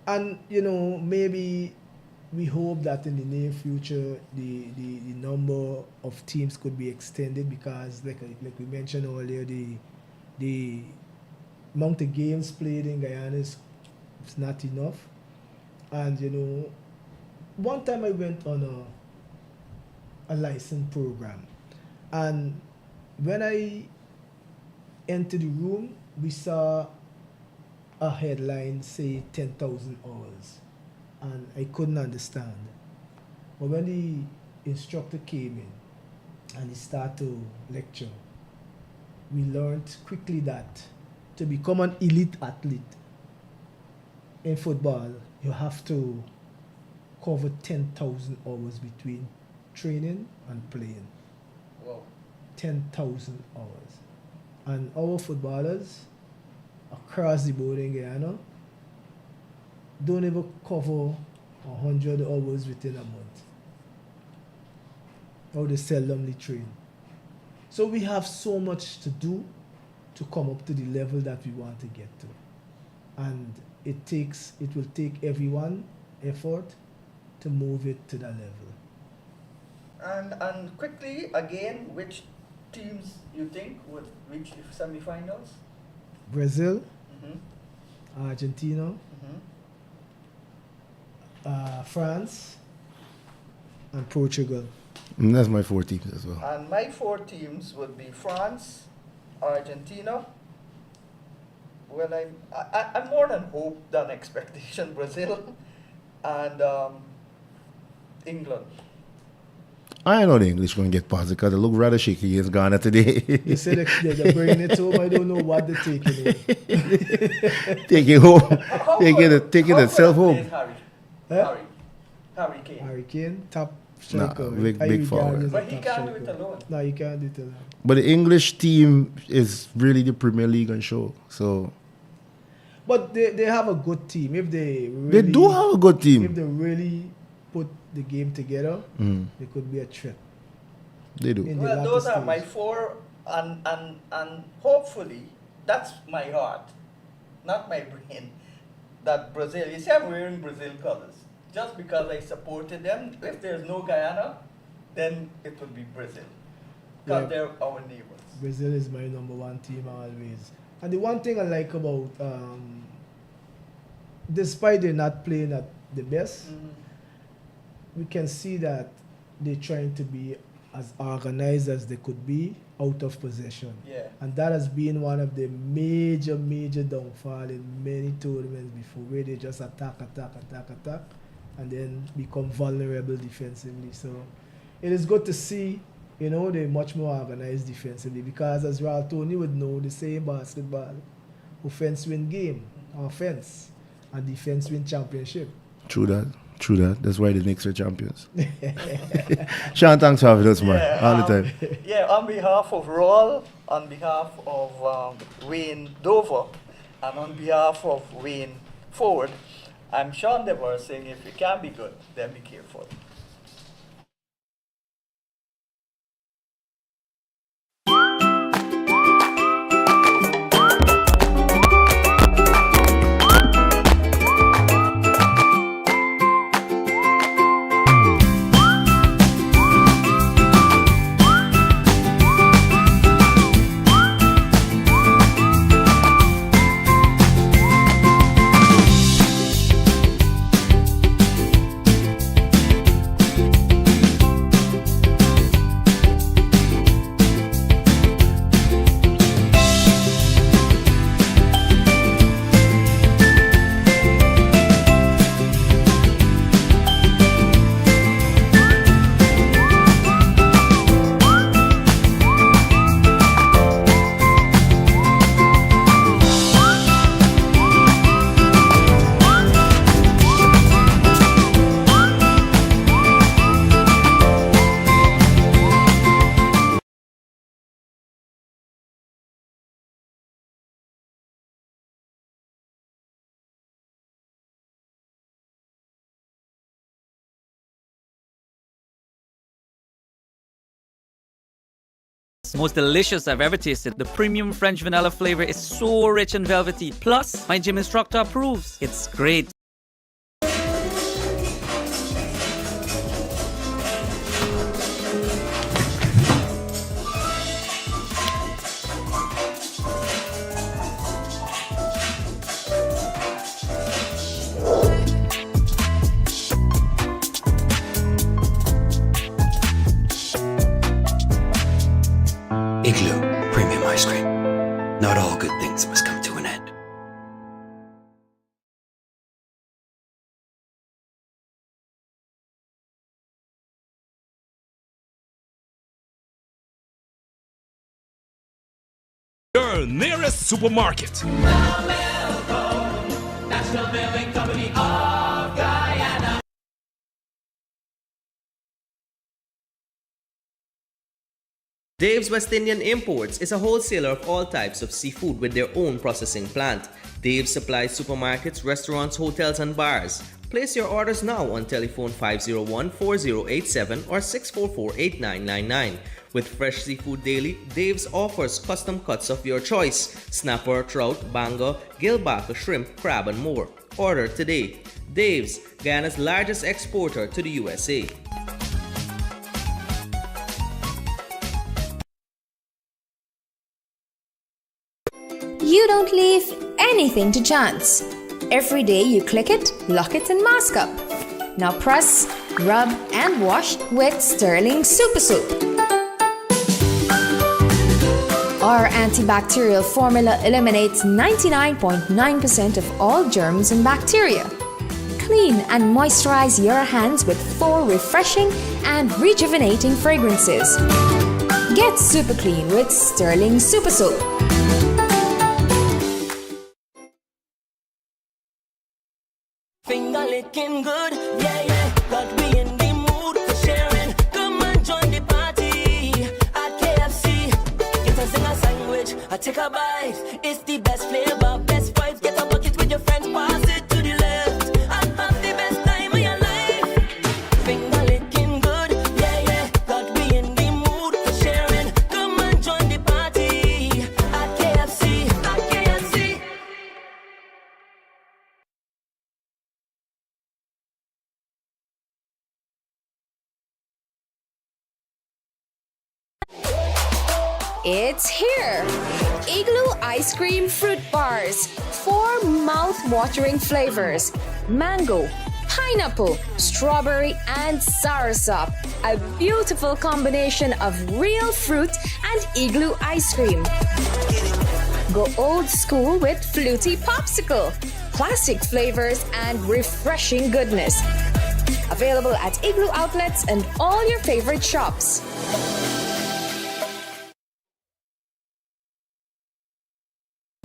And, you know, maybe we hope that in the near future the number of teams could be extended, because like we mentioned earlier, the amount of games played in Guyana is not enough. And, you know, one time I went on a license program, and when I entered the room, we saw a headline say 10,000 hours, and I couldn't understand. But when the instructor came in and he started to lecture, we learned quickly that to become an elite athlete in football, you have to cover 10,000 hours between training and playing. Wow. 10,000 hours. And our footballers across the board in Guyana don't even cover 100 hours within a month. Or they seldomly train. So we have so much to do to come up to the level that we want to get to. And it will take everyone effort to move it to that level. And quickly again, which teams you think would reach the semi-finals? Brazil, Mm-hmm. Argentina, Mm-hmm. France, and Portugal. And that's my 4 teams as well. And my 4 teams would be France, Argentina. Well, I'm more than hope than expectation. Brazil and England. I know the English going to get past it because they look rather shaky against Ghana today. They say they're bringing it home. I don't know what they're taking home. Take it home. Take it itself home. Harry Kane. Harry Kane, top striker. Big forward. But he can't do it alone. No, he can't do it alone. But the English team is really the Premier League on show. So, but they have a good team. If they really, they do have a good team. If they really put the game together, they could be a threat. They do. Well, those are my 4, and hopefully that's my heart, not my brain. That Brazil, you see, I'm wearing Brazil colors just because I supported them. If there's no Guyana, then it would be Brazil, because they're our neighbors. Brazil is my number 1 team always. And the one thing I like about, despite they're not playing at the best, we can see that they're trying to be as organized as they could be out of possession. Yeah. And that has been one of the major downfall in many tournaments before, where they just attack, and then become vulnerable defensively. So it is good to see, you know, they're much more organized defensively, because as Ral Tony would know, they say in basketball, offense win game, offense, and defense win championship. True that. That's why the Knicks are champions. Sean, thanks for having us, man. All the time. Yeah, on behalf of Raul, on behalf of Wayne Dover, and on behalf of Wayne Ford, I'm Sean Dever saying, if you can be good, then be careful. It's the most delicious I've ever tasted. The premium French vanilla flavor is so rich and velvety. Plus, my gym instructor approves. It's great. Igloo Premium Ice Cream. Not all good things must come to an end. Your nearest supermarket. National Milling Company of Guyana. Dave's West Indian Imports is a wholesaler of all types of seafood with their own processing plant. Dave supplies supermarkets, restaurants, hotels, and bars. Place your orders now on telephone 501-4087 or 644-8999. With fresh seafood daily, Dave's offers custom cuts of your choice: snapper, trout, banger, gillback, shrimp, crab, and more. Order today. Dave's, Guyana's largest exporter to the USA. You don't leave anything to chance. Every day you click it, lock it, and mask up. Now press, rub, and wash with Sterling Super Soap. Our antibacterial formula eliminates 99.9% of all germs and bacteria. Clean and moisturize your hands with 4 refreshing and rejuvenating fragrances. Get super clean with Sterling Super Soap. Finger licking good, yeah, yeah. Got we in the mood for sharing. Come and join the party at KFC. Get a singer sandwich, I take a bite. It's the best flavor, best vibes. Get a bucket with your friends, pass it to the left, and have the best time of your life. Finger licking good, yeah, yeah. Got we in the mood for sharing. Come and join the party at KFC, at KFC. It's here! Igloo Ice Cream Fruit Bars. 4 mouth-watering flavors: mango, pineapple, strawberry, and soursop. A beautiful combination of real fruit and igloo ice cream. Go old school with fluty popsicle, classic flavors, and refreshing goodness. Available at Igloo outlets and all your favorite shops.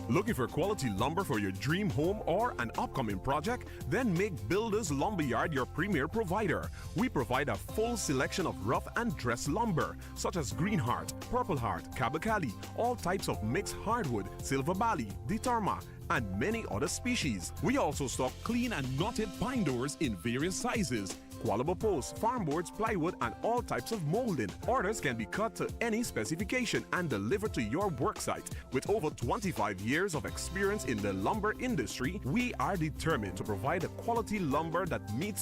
Looking for quality lumber for your dream home or an upcoming project? Then make Builders Lumberyard your premier provider. We provide a full selection of rough and dress lumber, such as Green Heart, Purple Heart, Kabakali, all types of mixed hardwood, Silver Bali, Ditarma, and many other species. We also stock clean and knotted pine doors in various sizes, Qualable posts, farm boards, plywood, and all types of molding. Orders can be cut to any specification and delivered to your worksite. With over 25 years of experience in the lumber industry, we are determined to provide a quality lumber that meets all